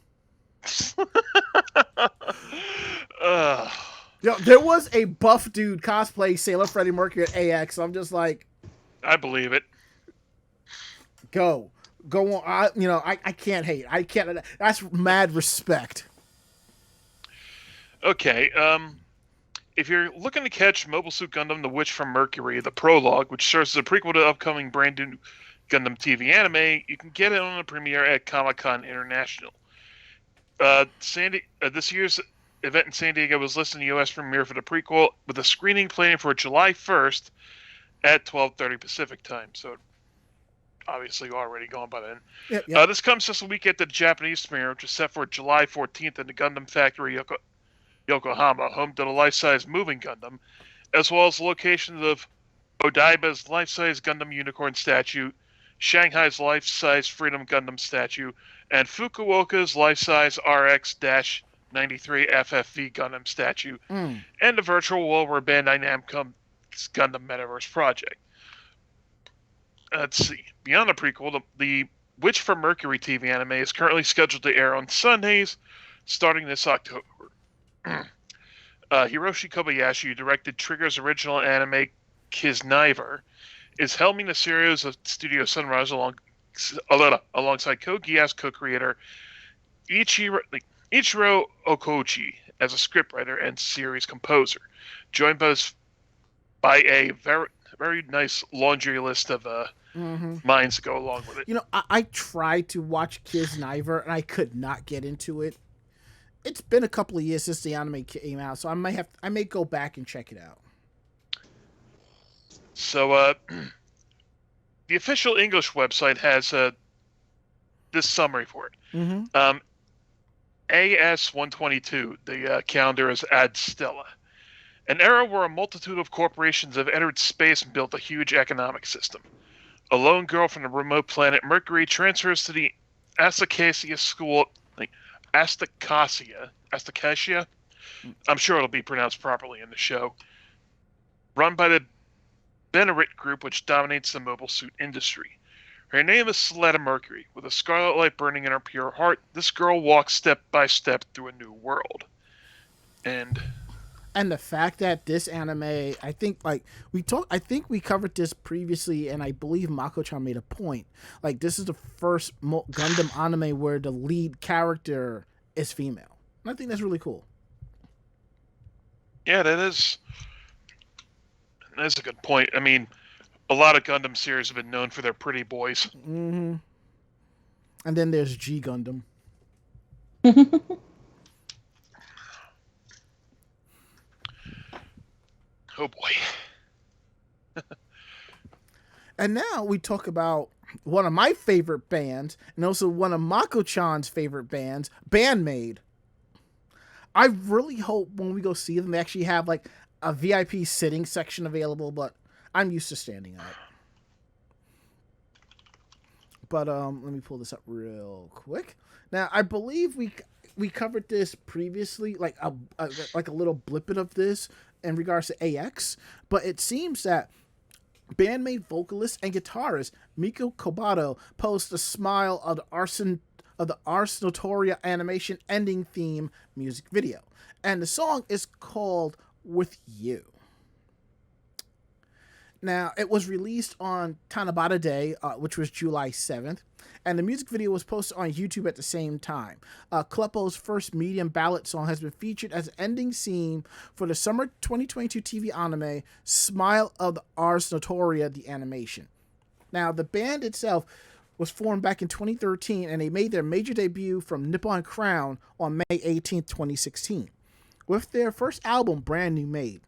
Yo, there was a buff dude cosplay Sailor Freddie Mercury at AX. So I'm just like, I believe it. go on. I can't hate. I can't. That's mad respect. Okay, if you're looking to catch Mobile Suit Gundam: The Witch from Mercury, the prologue, which serves as a prequel to the upcoming brand new Gundam TV anime, you can get it on a premiere at Comic-Con International. This year's event in San Diego was listed in the U.S. premiere for the prequel, with a screening planned for July 1st at 12:30 Pacific time. So, obviously, already gone by then. Yep. This comes just a week after the Japanese premiere, which is set for July 14th in the Gundam Factory Yokohama, home to the life-size moving Gundam, as well as the locations of Odaiba's life-size Gundam Unicorn statue, Shanghai's life-size Freedom Gundam statue, and Fukuoka's life-size RX-93 FFV Gundam statue, and the virtual world where Bandai Namco's Gundam Metaverse project. Let's see. Beyond the prequel, the Witch from Mercury TV anime is currently scheduled to air on Sundays, starting this October. Hiroshi Kobayashi, who directed Trigger's original anime Kisniver, is helming the series of Studio Sunrise alongside Code Geass co-creator Ichiro Okochi as a scriptwriter and series composer, joined by a very, very nice laundry list of minds to go along with it. You know, I tried to watch Kisniver and I could not get into it. It's been a couple of years since the anime came out, so I may go back and check it out. So, the official English website has this summary for it. AS-122, the calendar is Ad Stella. An era where a multitude of corporations have entered space and built a huge economic system. A lone girl from the remote planet Mercury transfers to the Astacacia school... Astacacia. I'm sure it'll be pronounced properly in the show. Run by the Benerit Group, which dominates the mobile suit industry. Her name is Soletta Mercury. With a scarlet light burning in her pure heart, this girl walks step by step through a new world. And the fact that this anime, I think we covered this previously, and I believe Mako-chan made a point. Like, this is the first Gundam anime where the lead character is female. And I think that's really cool. Yeah, that's a good point. I mean, a lot of Gundam series have been known for their pretty boys. And then there's G Gundam. Oh boy. And now we talk about one of my favorite bands, and also one of Mako-chan's favorite bands, Band-Maid. I really hope when we go see them, they actually have like a VIP sitting section available, but I'm used to standing up. But let me pull this up real quick. Now, I believe we covered this previously, like a little blippet of this in regards to AX, but it seems that Band-Maid vocalist and guitarist Miku Kobato posts a smile of the Ars Notoria animation ending theme music video, and the song is called With You. Now, it was released on Tanabata Day, which was July 7th, and the music video was posted on YouTube at the same time. Kleppo's first medium ballad song has been featured as an ending theme for the summer 2022 TV anime Smile of the Ars Notoria, the animation. Now, the band itself was formed back in 2013, and they made their major debut from Nippon Crown on May 18, 2016, with their first album, Brand New Made.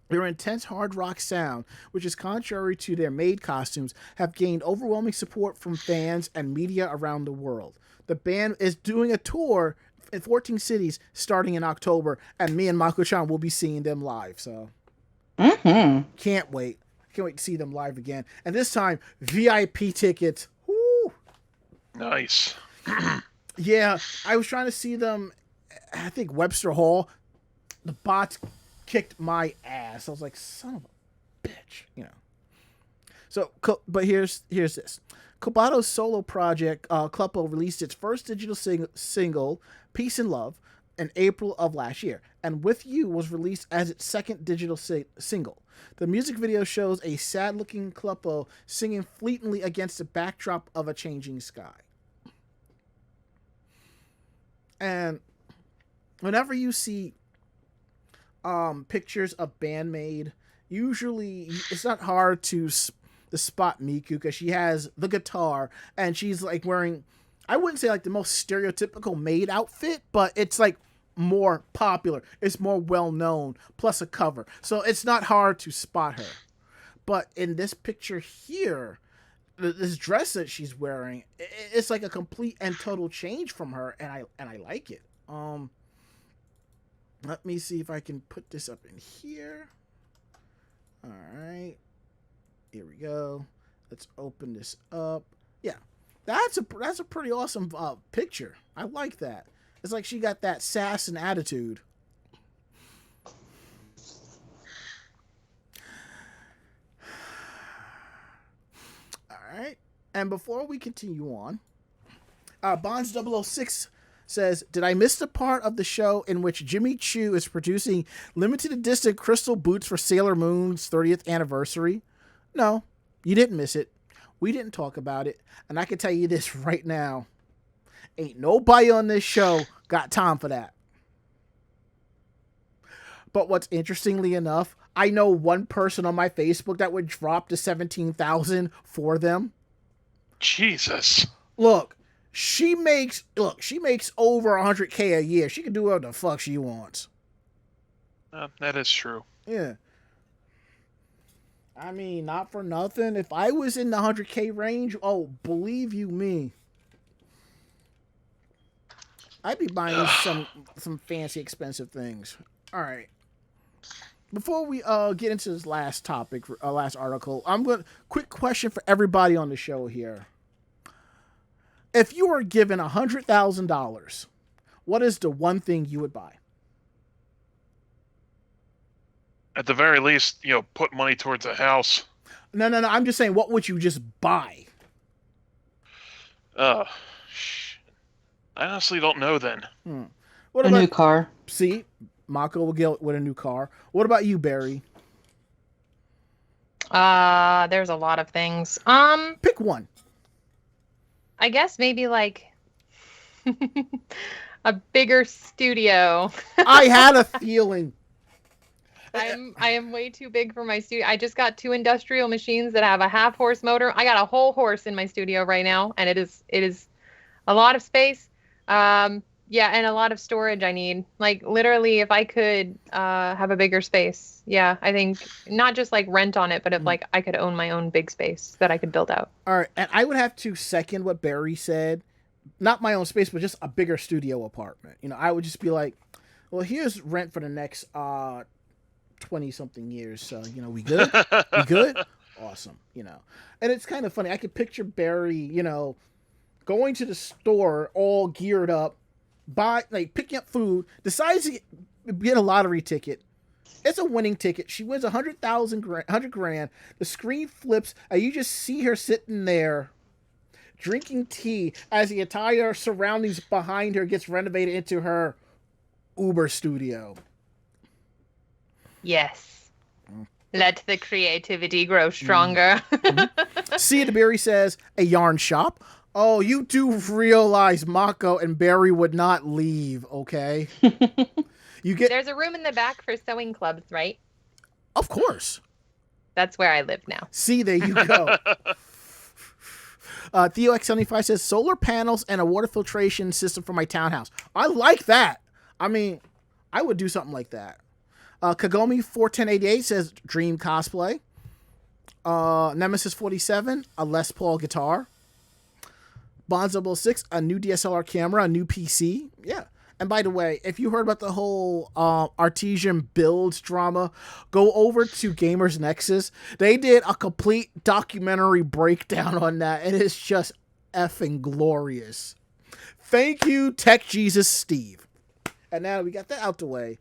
Their intense hard rock sound, which is contrary to their maid costumes, have gained overwhelming support from fans and media around the world. The band is doing a tour in 14 cities starting in October, and me and Mako-chan will be seeing them live, so can't wait. Can't wait to see them live again. And this time, VIP tickets. Woo! Nice. Yeah, I was trying to see them, I think Webster Hall. The bots kicked my ass. I was like, son of a bitch, you know. So, but here's this. Kobato's solo project, Kleppo, released its first digital single, Peace and Love, in April of last year, and With You was released as its second digital single. The music video shows a sad-looking Kleppo singing fleetingly against the backdrop of a changing sky. And whenever you see pictures of Band-Maid, usually it's not hard to spot Miku, because she has the guitar and she's like wearing, I wouldn't say like the most stereotypical maid outfit, but it's like more popular, it's more well known, plus a cover, so it's not hard to spot her. But in this picture here, this dress that she's wearing, it's like a complete and total change from her, and I like it. Let me see if I can put this up in here. All right. Here we go. Let's open this up. Yeah. That's a pretty awesome picture. I like that. It's like she got that sass and attitude. All right. And before we continue on, Bonds006 says, did I miss the part of the show in which Jimmy Choo is producing limited edition crystal boots for Sailor Moon's 30th anniversary? No, you didn't miss it. We didn't talk about it. And I can tell you this right now. Ain't nobody on this show got time for that. But what's interestingly enough, I know one person on my Facebook that would drop the $17,000 for them. Jesus. Look, she makes over $100K a year. She can do whatever the fuck she wants. That is true. Yeah. I mean, not for nothing. If I was in the 100K range, oh, believe you me, I'd be buying some fancy, expensive things. All right. Before we get into this last topic, last article, quick question for everybody on the show here. If you were given $100,000, what is the one thing you would buy? At the very least, put money towards a house. No. I'm just saying, what would you just buy? I honestly don't know then. What a about, new car. See, Mako will get with a new car. What about you, Barry? There's a lot of things. Pick one. I guess maybe like a bigger studio. I had a feeling. I am way too big for my studio. I just got 2 industrial machines that have a half-horse motor. I got a whole horse in my studio right now, and it is a lot of space. Yeah, and a lot of storage I need. Like, literally, if I could have a bigger space. Yeah, I think not just like rent on it, but if like I could own my own big space that I could build out. All right, and I would have to second what Barry said. Not my own space, but just a bigger studio apartment. I would just be like, well, here's rent for the next 20-something years. So, we good? We good? Awesome. And it's kind of funny. I could picture Barry, going to the store all geared up, picking up food, decides to get a lottery ticket. It's a winning ticket. She wins $100,000. The screen flips, and you just see her sitting there drinking tea as the entire surroundings behind her gets renovated into her Uber studio. Yes. Let the creativity grow stronger. See, Barry says, a yarn shop. Oh, you do realize Mako and Barry would not leave, okay? There's a room in the back for sewing clubs, right? Of course. That's where I live now. See, there you go. TheoX75 says, solar panels and a water filtration system for my townhouse. I like that. I mean, I would do something like that. Kagome41088 says, dream cosplay. Nemesis47, a Les Paul guitar. Bonds006, a new DSLR camera, a new PC. Yeah. And by the way, if you heard about the whole Artesian builds drama, go over to Gamers Nexus. They did a complete documentary breakdown on that. It is just effing glorious. Thank you, Tech Jesus Steve. And now we got that out the way.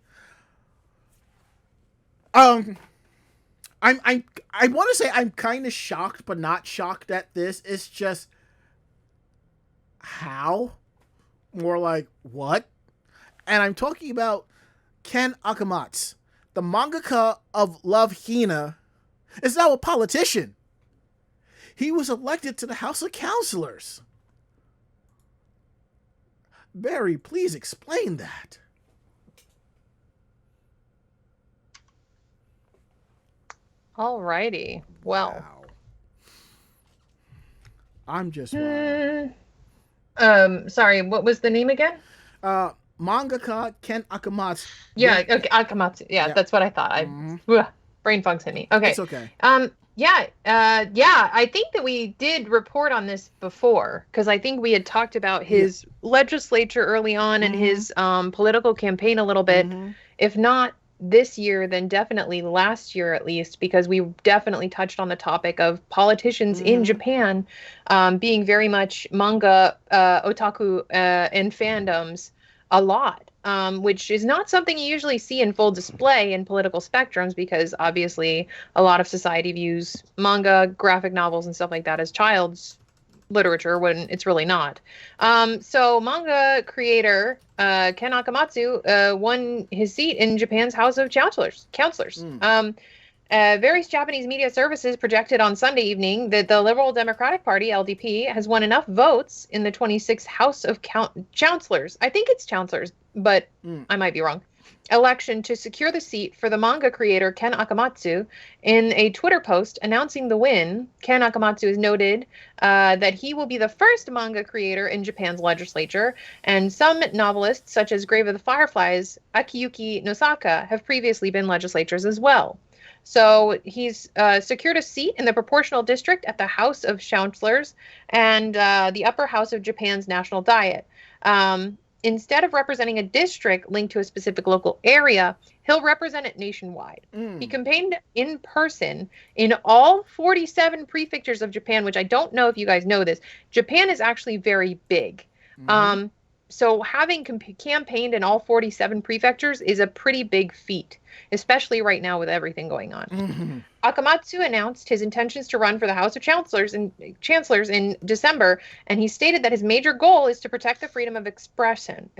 I want to say I'm kind of shocked, but not shocked at this. It's just how? More like what? And I'm talking about Ken Akamatsu, the mangaka of Love Hina, is now a politician. He was elected to the House of Councillors. Barry, please explain that. Alrighty. Well. Wow. I'm just sorry, what was the name again? Mangaka Ken Akamatsu. Yeah, okay, Akamatsu. Yeah, that's what I thought. Brain funk's hit me. Okay. It's okay. Yeah, I think that we did report on this before, because I think we had talked about his legislature early on and his political campaign a little bit. If not this year, then definitely last year at least, because we definitely touched on the topic of politicians in Japan being very much manga otaku and fandoms a lot. Which is not something you usually see in full display in political spectrums, because obviously a lot of society views manga, graphic novels, and stuff like that as child's literature when it's really not. So manga creator Ken Akamatsu won his seat in Japan's House of Councillors. Various Japanese media services projected on Sunday evening that the Liberal Democratic Party, LDP, has won enough votes in the 26th House of Councillors. I think it's Councillors, but I might be wrong. Election to secure the seat for the manga creator Ken Akamatsu. In a Twitter post announcing the win, Ken Akamatsu has noted that he will be the first manga creator in Japan's legislature, and some novelists, such as Grave of the Fireflies, Akiyuki Nosaka, have previously been legislators as well. So he's secured a seat in the proportional district at the House of Councillors and the upper house of Japan's National Diet. Instead of representing a district linked to a specific local area, he'll represent it nationwide. He campaigned in person in all 47 prefectures of Japan, which I don't know if you guys know this. Japan is actually very big. So having campaigned in all 47 prefectures is a pretty big feat, especially right now with everything going on. Akamatsu announced his intentions to run for the House of Chancellors in December, and he stated that his major goal is to protect the freedom of expression.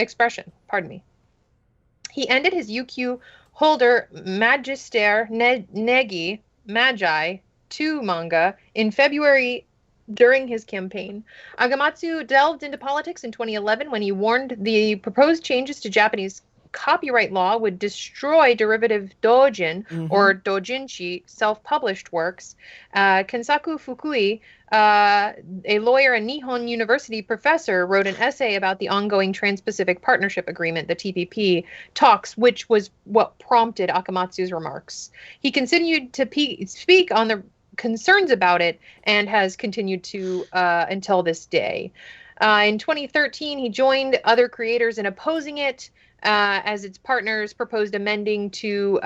He ended his UQ holder Magister Negi Magi 2 manga in February during his campaign. Akamatsu delved into politics in 2011 when he warned the proposed changes to Japanese copyright law would destroy derivative doujin or doujinshi self-published works. Kensaku Fukui, a lawyer and Nihon University professor, wrote an essay about the ongoing Trans-Pacific Partnership Agreement, the TPP, talks, which was what prompted Akamatsu's remarks. He continued to speak on the concerns about it and has continued to until this day. In 2013, he joined other creators in opposing it as its partners proposed amending to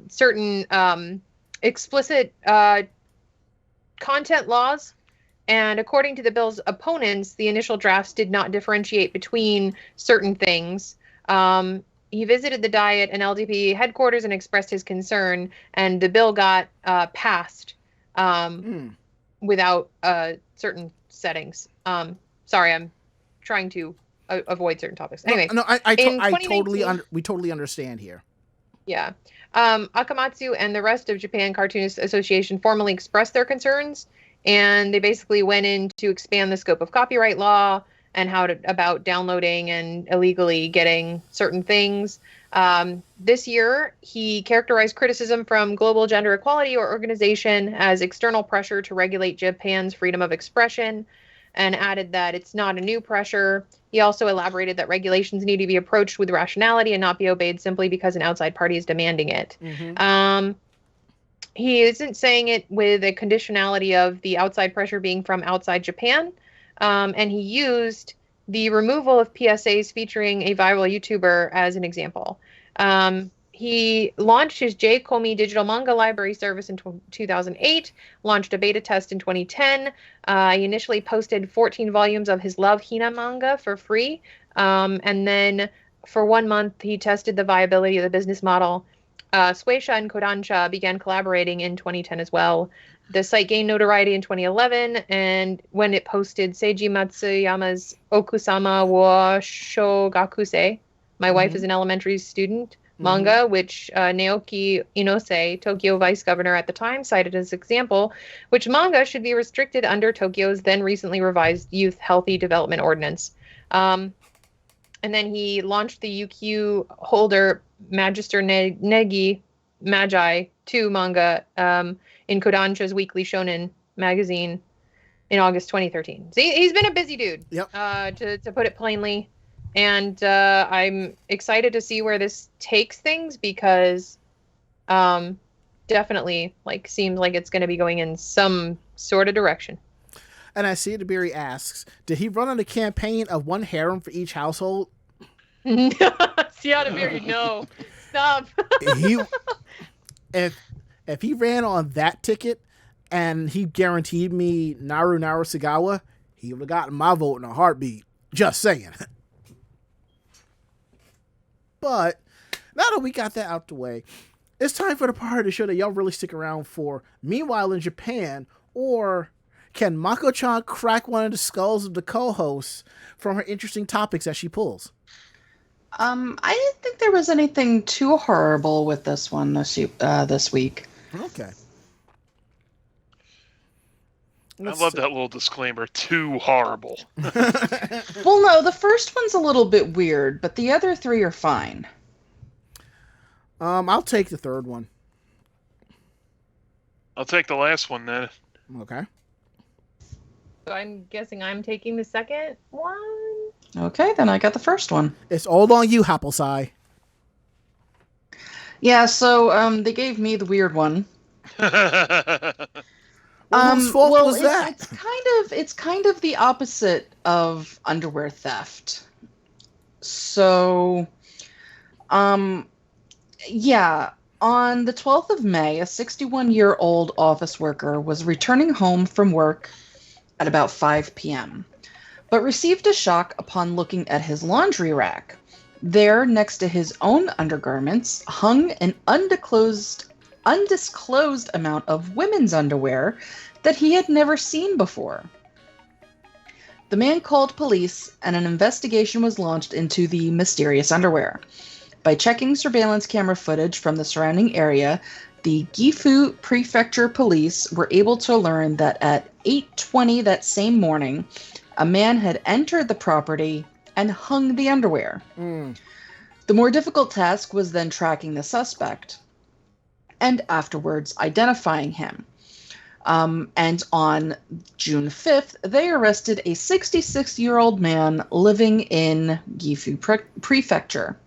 certain explicit content laws. And according to the bill's opponents, the initial drafts did not differentiate between certain things. He visited the Diet and LDP headquarters and expressed his concern, and the bill got passed without certain settings. Sorry, I'm trying to avoid certain topics. Anyway, we totally understand here. Yeah. Akamatsu and the rest of Japan Cartoonists Association formally expressed their concerns, and they basically went in to expand the scope of copyright law and about downloading and illegally getting certain things. This year, he characterized criticism from Global Gender Equality Organization as external pressure to regulate Japan's freedom of expression, and added that it's not a new pressure. He also elaborated that regulations need to be approached with rationality and not be obeyed simply because an outside party is demanding it. He isn't saying it with a conditionality of the outside pressure being from outside Japan, and he used the removal of PSAs featuring a viral YouTuber as an example. He launched his J-Komi digital manga library service in 2008, launched a beta test in 2010. He initially posted 14 volumes of his Love Hina manga for free. And then for 1 month, he tested the viability of the business model. Shueisha and Kodansha began collaborating in 2010 as well. The site gained notoriety in 2011, and when it posted Seiji Matsuyama's Okusama wa Shogakusei, My Wife is an Elementary Student, manga, which Naoki Inose, Tokyo vice governor at the time, cited as example, which manga should be restricted under Tokyo's then recently revised Youth Healthy Development Ordinance. And then he launched the UQ holder Magister Negi Magi 2 manga in Kodansha's Weekly Shonen magazine in August 2013. So he's been a busy dude, to put it plainly. And I'm excited to see where this takes things, because definitely like seems like it's going to be going in some sort of direction. And I see the Barry asks, did he run on a campaign of one harem for each household? Seattle, no, stop. He, if he ran on that ticket and he guaranteed me Naru Sagawa, he would have gotten my vote in a heartbeat. Just saying. But now that we got that out the way, it's time for the part of the show that y'all really stick around for. Meanwhile, in Japan, or can Mako-chan crack one of the skulls of the co-hosts from her interesting topics that she pulls? I didn't think there was anything too horrible with this one this week. Okay. I love that little disclaimer. Too horrible. Well, no, the first one's a little bit weird, but the other three are fine. I'll take the third one. I'll take the last one then. Okay. So I'm guessing I'm taking the second one. Okay, then I got the first one. It's all on you, Happlesai. Yeah, so they gave me the weird one. Whose fault was that? It's kind of the opposite of underwear theft. So, yeah, on the 12th of May, a 61-year-old office worker was returning home from work at about 5 p.m., but received a shock upon looking at his laundry rack. There, next to his own undergarments, hung an undisclosed amount of women's underwear that he had never seen before. The man called police, and an investigation was launched into the mysterious underwear. By checking surveillance camera footage from the surrounding area, the Gifu Prefecture Police were able to learn that at 8:20 that same morning, a man had entered the property and hung the underwear. The more difficult task was then tracking the suspect and afterwards identifying him. And on June 5th, they arrested a 66-year-old man living in Gifu Prefecture.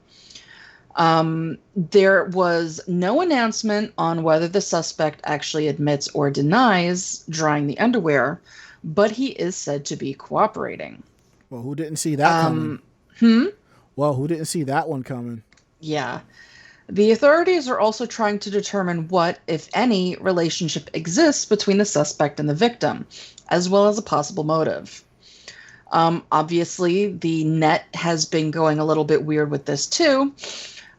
There was no announcement on whether the suspect actually admits or denies drying the underwear, but he is said to be cooperating. Well, who didn't see that coming? Well, who didn't see that one coming? Yeah. The authorities are also trying to determine what, if any, relationship exists between the suspect and the victim, as well as a possible motive. Obviously, the net has been going a little bit weird with this too.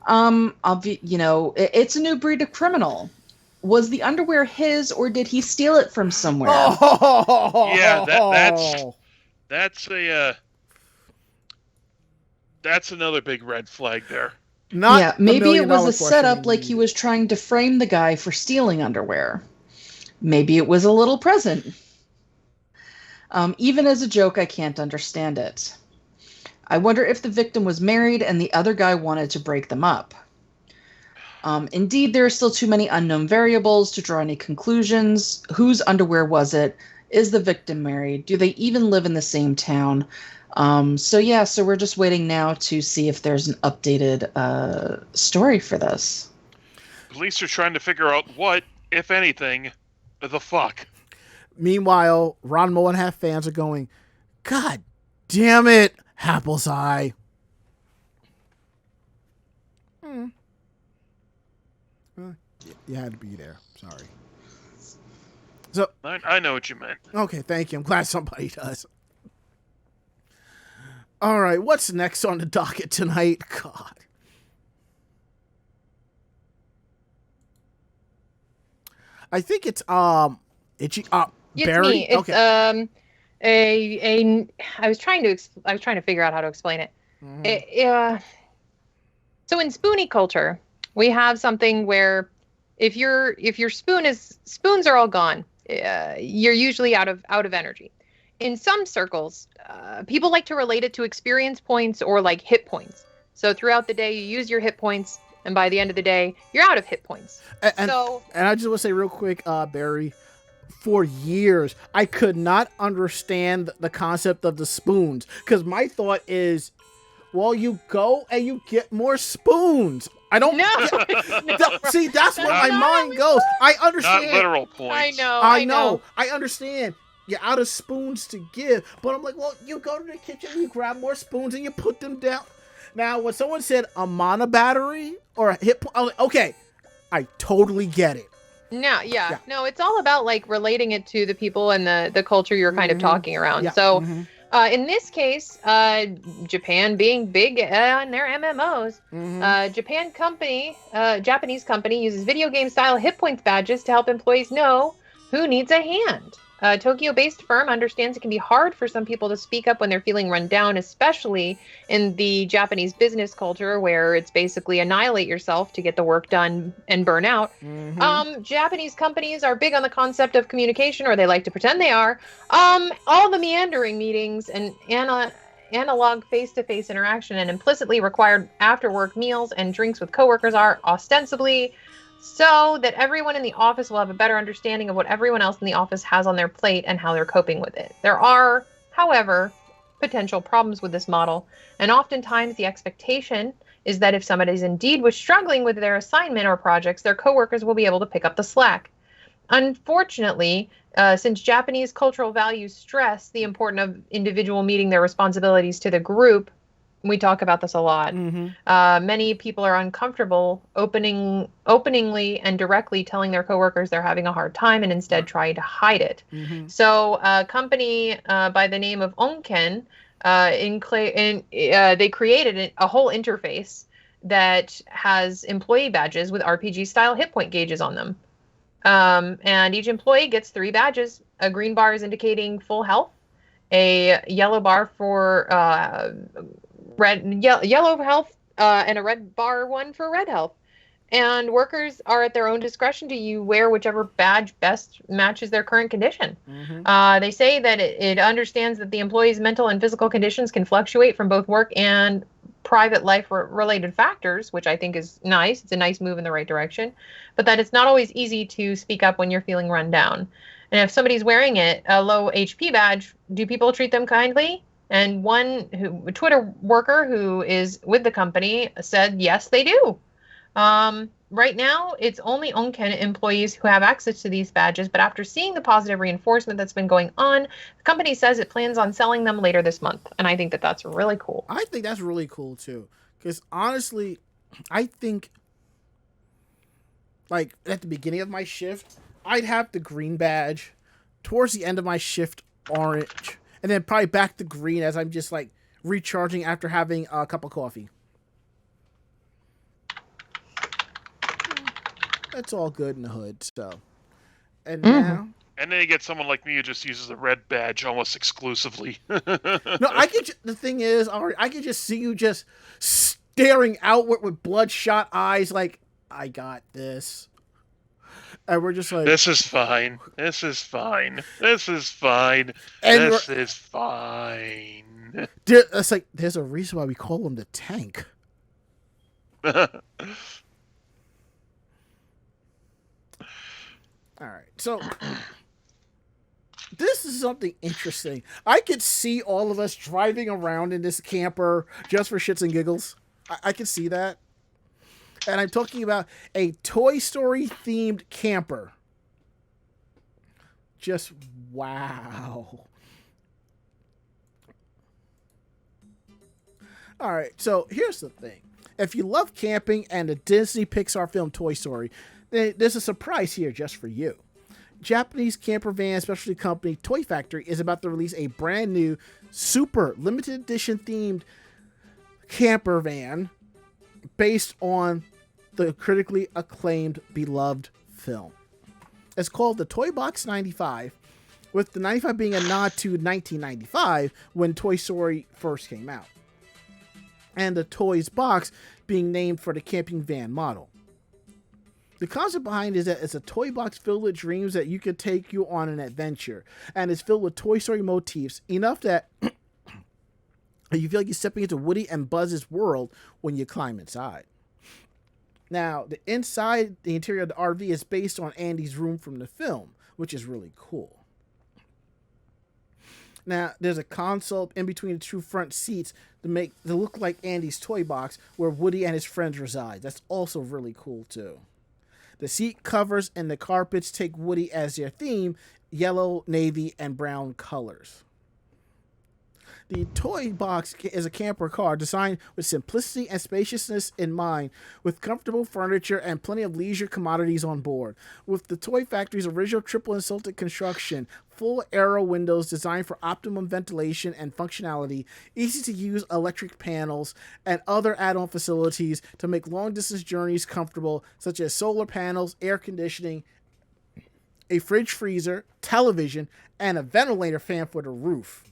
It's a new breed of criminal. Was the underwear his, or did he steal it from somewhere? Yeah, that's another big red flag there. Maybe it was a setup, like he was trying to frame the guy for stealing underwear. Maybe it was a little present. Even as a joke, I can't understand it. I wonder if the victim was married and the other guy wanted to break them up. Indeed, there are still too many unknown variables to draw any conclusions. Whose underwear was it? Is the victim married? Do they even live in the same town? So we're just waiting now to see if there's an updated story for this. Police are trying to figure out what, if anything, the fuck. Meanwhile, Ranma and Half fans are going, God damn it, Happlesai. You had to be there. Sorry. So I know what you meant. Okay, thank you. I'm glad somebody does. All right, what's next on the docket tonight? God. I think it's Itchy It's Barry. me. It's Okay. I was trying to figure out how to explain it. So in Spoonie culture, we have something where if your spoons are all gone, you're usually out of energy. In some circles, people like to relate it to experience points or like hit points. So throughout the day, you use your hit points, and by the end of the day, you're out of hit points. And I just want to say real quick, Barry, for years, I could not understand the concept of the spoons, because my thought is, Well, you go and you get more spoons. I don't. No. See, that's where my Not mind goes. I understand. Not literal points. I know. I understand. You're out of spoons to give, but I'm like, well, you go to the kitchen, you grab more spoons, and you put them down. Now, when someone said a mana battery or a hit point, I was like, okay, I totally get it. No, no, it's all about like relating it to the people and the culture you're kind of talking around. Yeah. So, in this case, Japan being big on their MMOs, Japanese company uses video game style hit points badges to help employees know who needs a hand. A Tokyo-based firm understands it can be hard for some people to speak up when they're feeling run down, especially in the Japanese business culture where it's basically annihilate yourself to get the work done and burn out. Japanese companies are big on the concept of communication, or they like to pretend they are. All the meandering meetings and analog face-to-face interaction and implicitly required after-work meals and drinks with coworkers are ostensibly so that everyone in the office will have a better understanding of what everyone else in the office has on their plate and how they're coping with it. There are, however, potential problems with this model, and oftentimes the expectation is that if somebody indeed was struggling with their assignment or projects, their coworkers will be able to pick up the slack. Unfortunately, since Japanese cultural values stress the importance of individual meeting their responsibilities to the group, we talk about this a lot. Many people are uncomfortable openingly and directly telling their coworkers they're having a hard time and instead try to hide it. So a company by the name of Onken, they created a whole interface that has employee badges with RPG-style hit point gauges on them. And each employee gets 3 badges. A green bar is indicating full health, a yellow bar for yellow health, and a red bar one for red health. And workers are at their own discretion to wear whichever badge best matches their current condition. They say that it understands that the employee's mental and physical conditions can fluctuate from both work and private life related factors, which I think is nice. It's a nice move in the right direction, but that it's not always easy to speak up when you're feeling run down. And if somebody's wearing a low HP badge, do people treat them kindly? And a Twitter worker who is with the company said, yes, they do. Right now, it's only Onken employees who have access to these badges, but after seeing the positive reinforcement that's been going on, the company says it plans on selling them later this month. And I think that that's really cool. I think that's really cool, too. Because honestly, I think, like, at the beginning of my shift, I'd have the green badge. Towards the end of my shift, orange. And then probably back to green as I'm just, like, recharging after having a cup of coffee. That's all good in the hood, so. And now... And then you get someone like me who just uses the red badge almost exclusively. No, the thing is, I could just see you just staring outward with bloodshot eyes like, I got this. And we're just like... This is fine. This is fine. This is fine. And this is fine. It's like, there's a reason why we call him the tank. All right, so this is something interesting. I could see all of us driving around in this camper just for shits and giggles. I could see that. And I'm talking about a Toy Story themed camper. Just wow. All right, so here's the thing. If you love camping and the Disney Pixar film Toy Story, there's a surprise here just for you. Japanese camper van specialty company Toy Factory is about to release a brand new, super limited edition themed camper van based on the critically acclaimed beloved film. It's called the Toy Box 95, with the 95 being a nod to 1995 when Toy Story first came out, and the Toys Box being named for the camping van model. The concept behind it is that it's a toy box filled with dreams that you could take you on an adventure, and it's filled with Toy Story motifs, enough that you feel like you're stepping into Woody and Buzz's world when you climb inside. Now, the interior of the RV is based on Andy's room from the film, which is really cool. Now, there's a console in between the two front seats to look like Andy's toy box where Woody and his friends reside. That's also really cool too. The seat covers and the carpets take Woody as their theme, yellow, navy, and brown colors. The toy box is a camper car designed with simplicity and spaciousness in mind, with comfortable furniture and plenty of leisure commodities on board. With the Toy Factory's original triple insulated construction, full aero windows designed for optimum ventilation and functionality, easy to use electric panels, and other add-on facilities to make long-distance journeys comfortable, such as solar panels, air conditioning, a fridge freezer, television, and a ventilator fan for the roof.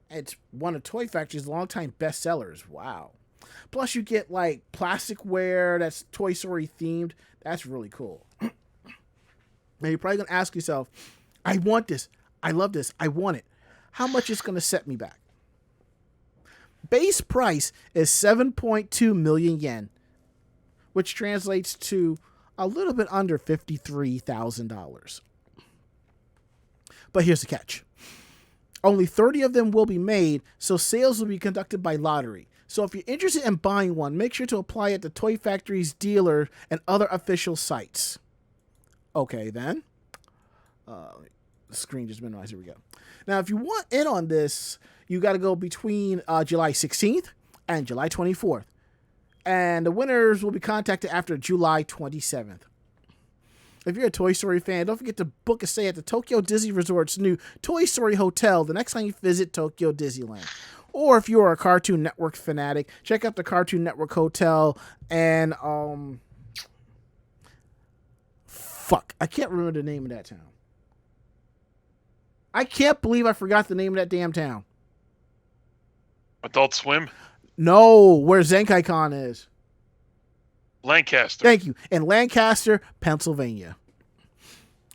It's one of Toy Factory's longtime bestsellers. Wow. Plus, you get like plasticware that's Toy Story themed. That's really cool. Now, you're probably going to ask yourself, I want this. I love this. I want it. How much is going to set me back? Base price is 7.2 million yen, which translates to a little bit under $53,000. But here's the catch. Only 30 of them will be made, so sales will be conducted by lottery. So if you're interested in buying one, make sure to apply at the Toy Factory's dealer and other official sites. Okay, then. The screen just minimized. Here we go. Now, if you want in on this, you got to go between July 16th and July 24th. And the winners will be contacted after July 27th. If you're a Toy Story fan, don't forget to book a stay at the Tokyo Disney Resort's new Toy Story Hotel the next time you visit Tokyo Disneyland. Or if you are a Cartoon Network fanatic, check out the Cartoon Network Hotel and, I can't remember the name of that town. I can't believe I forgot the name of that damn town. Adult Swim? No, where Zenkai-Con is. Lancaster. Thank you. In Lancaster, Pennsylvania.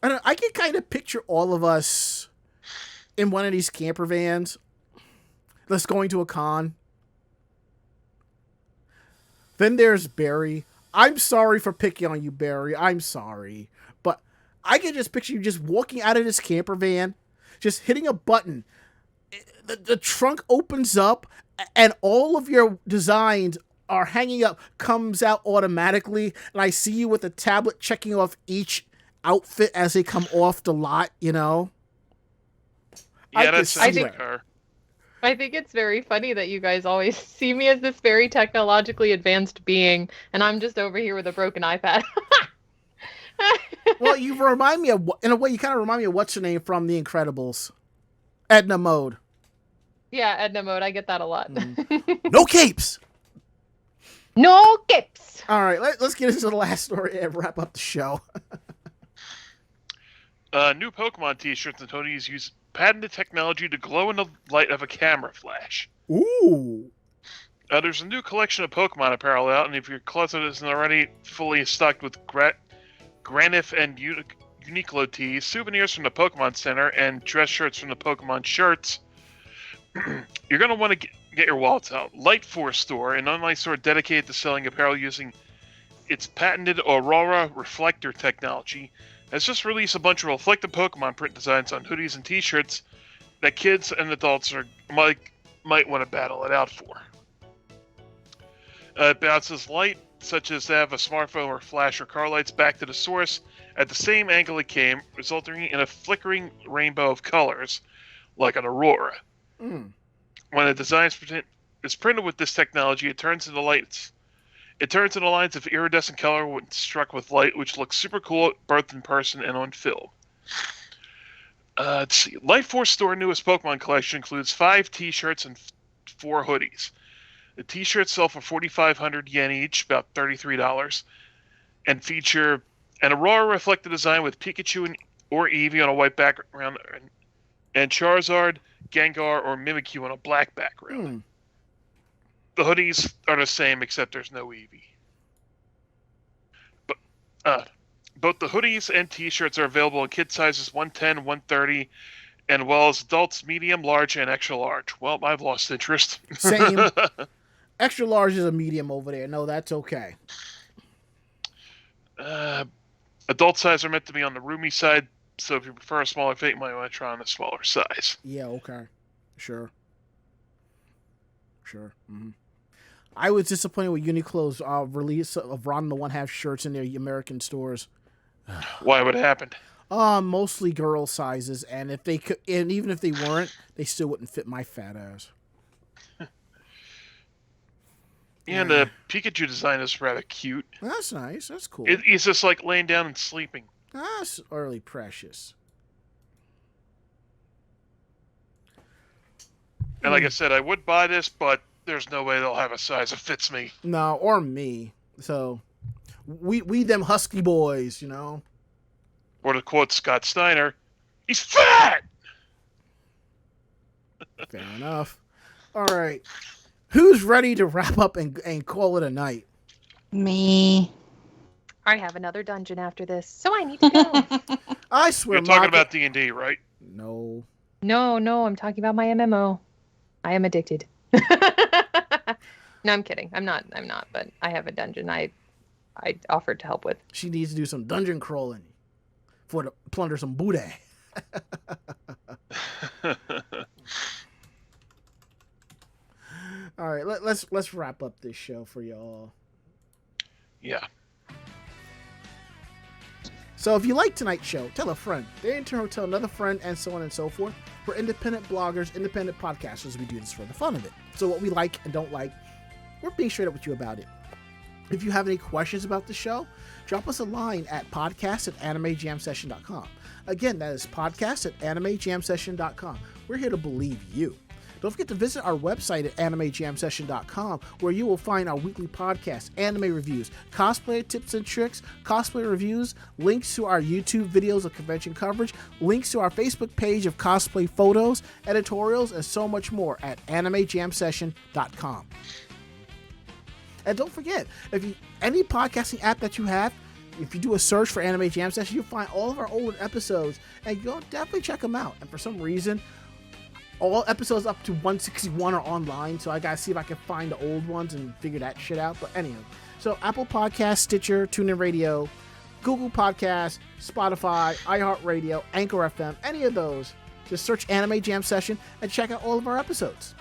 And I can kind of picture all of us in one of these camper vans that's going to a con. Then there's Barry. I'm sorry for picking on you, Barry. I'm sorry. But I can just picture you just walking out of this camper van, just hitting a button. The trunk opens up, and all of your designs are hanging up, comes out automatically, and I see you with a tablet checking off each outfit as they come off the lot, you know? Yeah, that's I think it's very funny that you guys always see me as this very technologically advanced being, and I'm just over here with a broken iPad. Well, you remind me of, in a way, you kind of remind me of what's her name from The Incredibles. Edna Mode. Yeah, Edna Mode, I get that a lot. No capes! No capes! All right, let's get into the last story and wrap up the show. New Pokemon t-shirts and hoodies use patented technology to glow in the light of a camera flash. Ooh. There's a new collection of Pokemon apparel out, and if your closet isn't already fully stocked with Granif and Uniqlo tees, souvenirs from the Pokemon Center, and dress shirts from the Pokemon shirts, you're going to want to get your wallets out. Light Force Store, an online store dedicated to selling apparel using its patented Aurora reflector technology, has just released a bunch of reflective Pokemon print designs on hoodies and t-shirts that kids and adults might want to battle it out for. It bounces light, such as that of a smartphone or flash or car lights, back to the source at the same angle it came, resulting in a flickering rainbow of colors, like an aurora. When a design is printed with this technology, it turns into lights. It turns into lines of iridescent color when struck with light, which looks super cool both in person and on film. Let's see. Light Force Store newest Pokemon collection includes 5 t-shirts and 4 hoodies. The t-shirts sell for 4,500 yen each, about $33, and feature an Aurora reflected design with Pikachu or Eevee on a white background, and Charizard, Gengar, or Mimikyu on a black background. The hoodies are the same, except there's no Eevee. But both the hoodies and t-shirts are available in kid sizes 110, 130, and well as adults, medium, large, and extra large. Well, I've lost interest. Same. Extra large is a medium over there. No, that's okay. Adult size are meant to be on the roomy side, so if you prefer a smaller fit, you might want to try on a smaller size. Yeah, okay. Sure. sure. Mm-hmm. I was disappointed with Uniqlo's release of Ranma 1/2 shirts in their American stores. Why would it happen? Mostly girl sizes, and if they could, and even if they weren't, they still wouldn't fit my fat ass. And the Pikachu design is rather cute. That's nice. That's cool. He's just like laying down and sleeping. That's early precious. And like I said, I would buy this, but there's no way they'll have a size that fits me. No, or me. So we them husky boys, you know. Or to quote Scott Steiner, he's fat! Fair enough. All right. Who's ready to wrap up and call it a night? Me. I have another dungeon after this, so I need to go. I swear, You're talking about D&D, right? No. No, I'm talking about my MMO. I am addicted. No, I'm kidding. I'm not, but I have a dungeon I offered to help with. She needs to do some dungeon crawling to plunder some booty. All right, let's wrap up this show for y'all. Yeah. So if you like tonight's show, tell a friend. They in turn will tell another friend, and so on and so forth. We're independent bloggers, independent podcasters. We do this for the fun of it. So what we like and don't like, we're being straight up with you about it. If you have any questions about the show, drop us a line at podcast@animejamsession.com. Again, that is podcast@animejamsession.com. We're here to believe you. Don't forget to visit our website at animejamsession.com, where you will find our weekly podcast, anime reviews, cosplay tips and tricks, cosplay reviews, links to our YouTube videos of convention coverage, links to our Facebook page of cosplay photos, editorials, and so much more at animejamsession.com. And don't forget, if you any podcasting app that you have, if you do a search for Anime Jam Session, you'll find all of our older episodes, and you'll definitely check them out. And for some reason, all episodes up to 161 are online, so I gotta see if I can find the old ones and figure that shit out. But anyway, so Apple Podcasts, Stitcher, TuneIn Radio, Google Podcasts, Spotify, iHeartRadio, Anchor FM, any of those, just search Anime Jam Session and check out all of our episodes.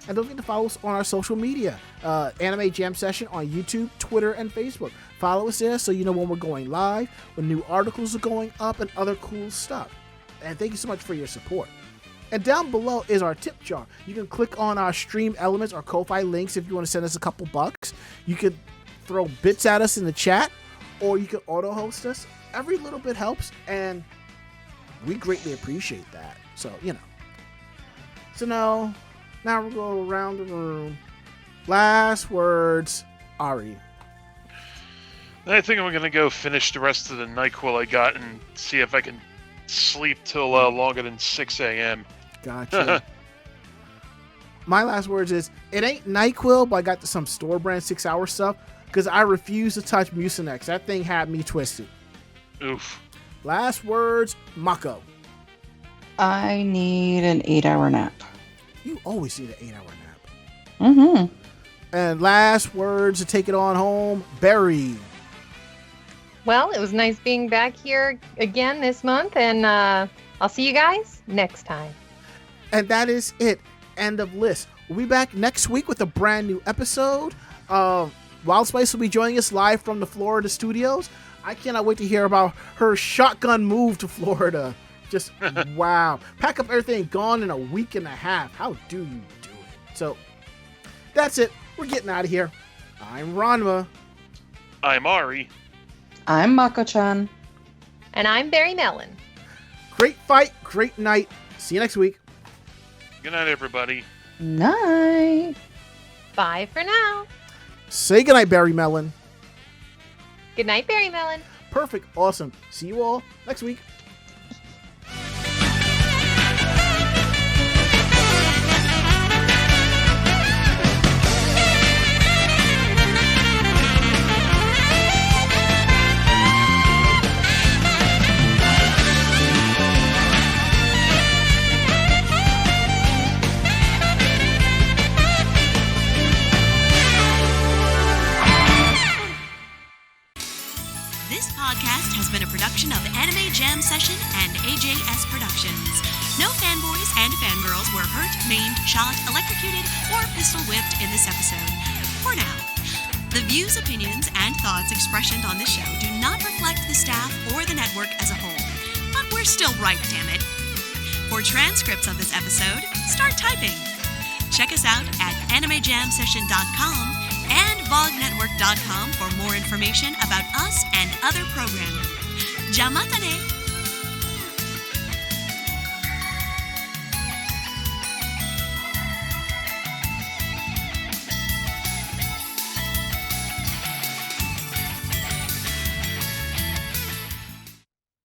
And don't forget to follow us on our social media, Anime Jam Session on YouTube, Twitter, and Facebook. Follow us there so you know when we're going live, when new articles are going up, and other cool stuff. And thank you so much for your support. And down below is our tip jar. You can click on our stream elements or Ko-Fi links if you want to send us a couple bucks. You can throw bits at us in the chat, or you can auto-host us. Every little bit helps, and we greatly appreciate that. So, you know. So now we'll go around the room. Last words, Ari. I think I'm going to go finish the rest of the NyQuil I got and see if I can sleep till longer than 6 a.m. Gotcha. My last words is, it ain't NyQuil, but I got some store brand 6-hour stuff because I refuse to touch Mucinex. That thing had me twisted. Oof. Last words, Mako. I need an 8-hour nap. You always need an 8-hour nap. Mm-hmm. And last words to take it on home, Barry. Well, it was nice being back here again this month, and I'll see you guys next time. And that is it. End of list. We'll be back next week with a brand new episode. Wild Spice will be joining us live from the Florida studios. I cannot wait to hear about her shotgun move to Florida. Just wow. Pack up everything, gone in a week and a half. How do you do it? So that's it. We're getting out of here. I'm Ranma. I'm Ari. I'm Mako-chan. And I'm Barry Mellon. Great fight, great night. See you next week. Good night, everybody. Night. Bye for now. Say goodnight, Barry Mellon. Good night, Barry Mellon. Perfect. Awesome. See you all next week. This podcast has been a production of Anime Jam Session and AJS Productions. No fanboys and fangirls were hurt, maimed, shot, electrocuted, or pistol whipped in this episode. For now. The views, opinions, and thoughts expressed on this show do not reflect the staff or the network as a whole. But we're still right, damn it. For transcripts of this episode, start typing. Check us out at animejamsession.com and vognetwork.com for more information about us and other programming. Jamatane!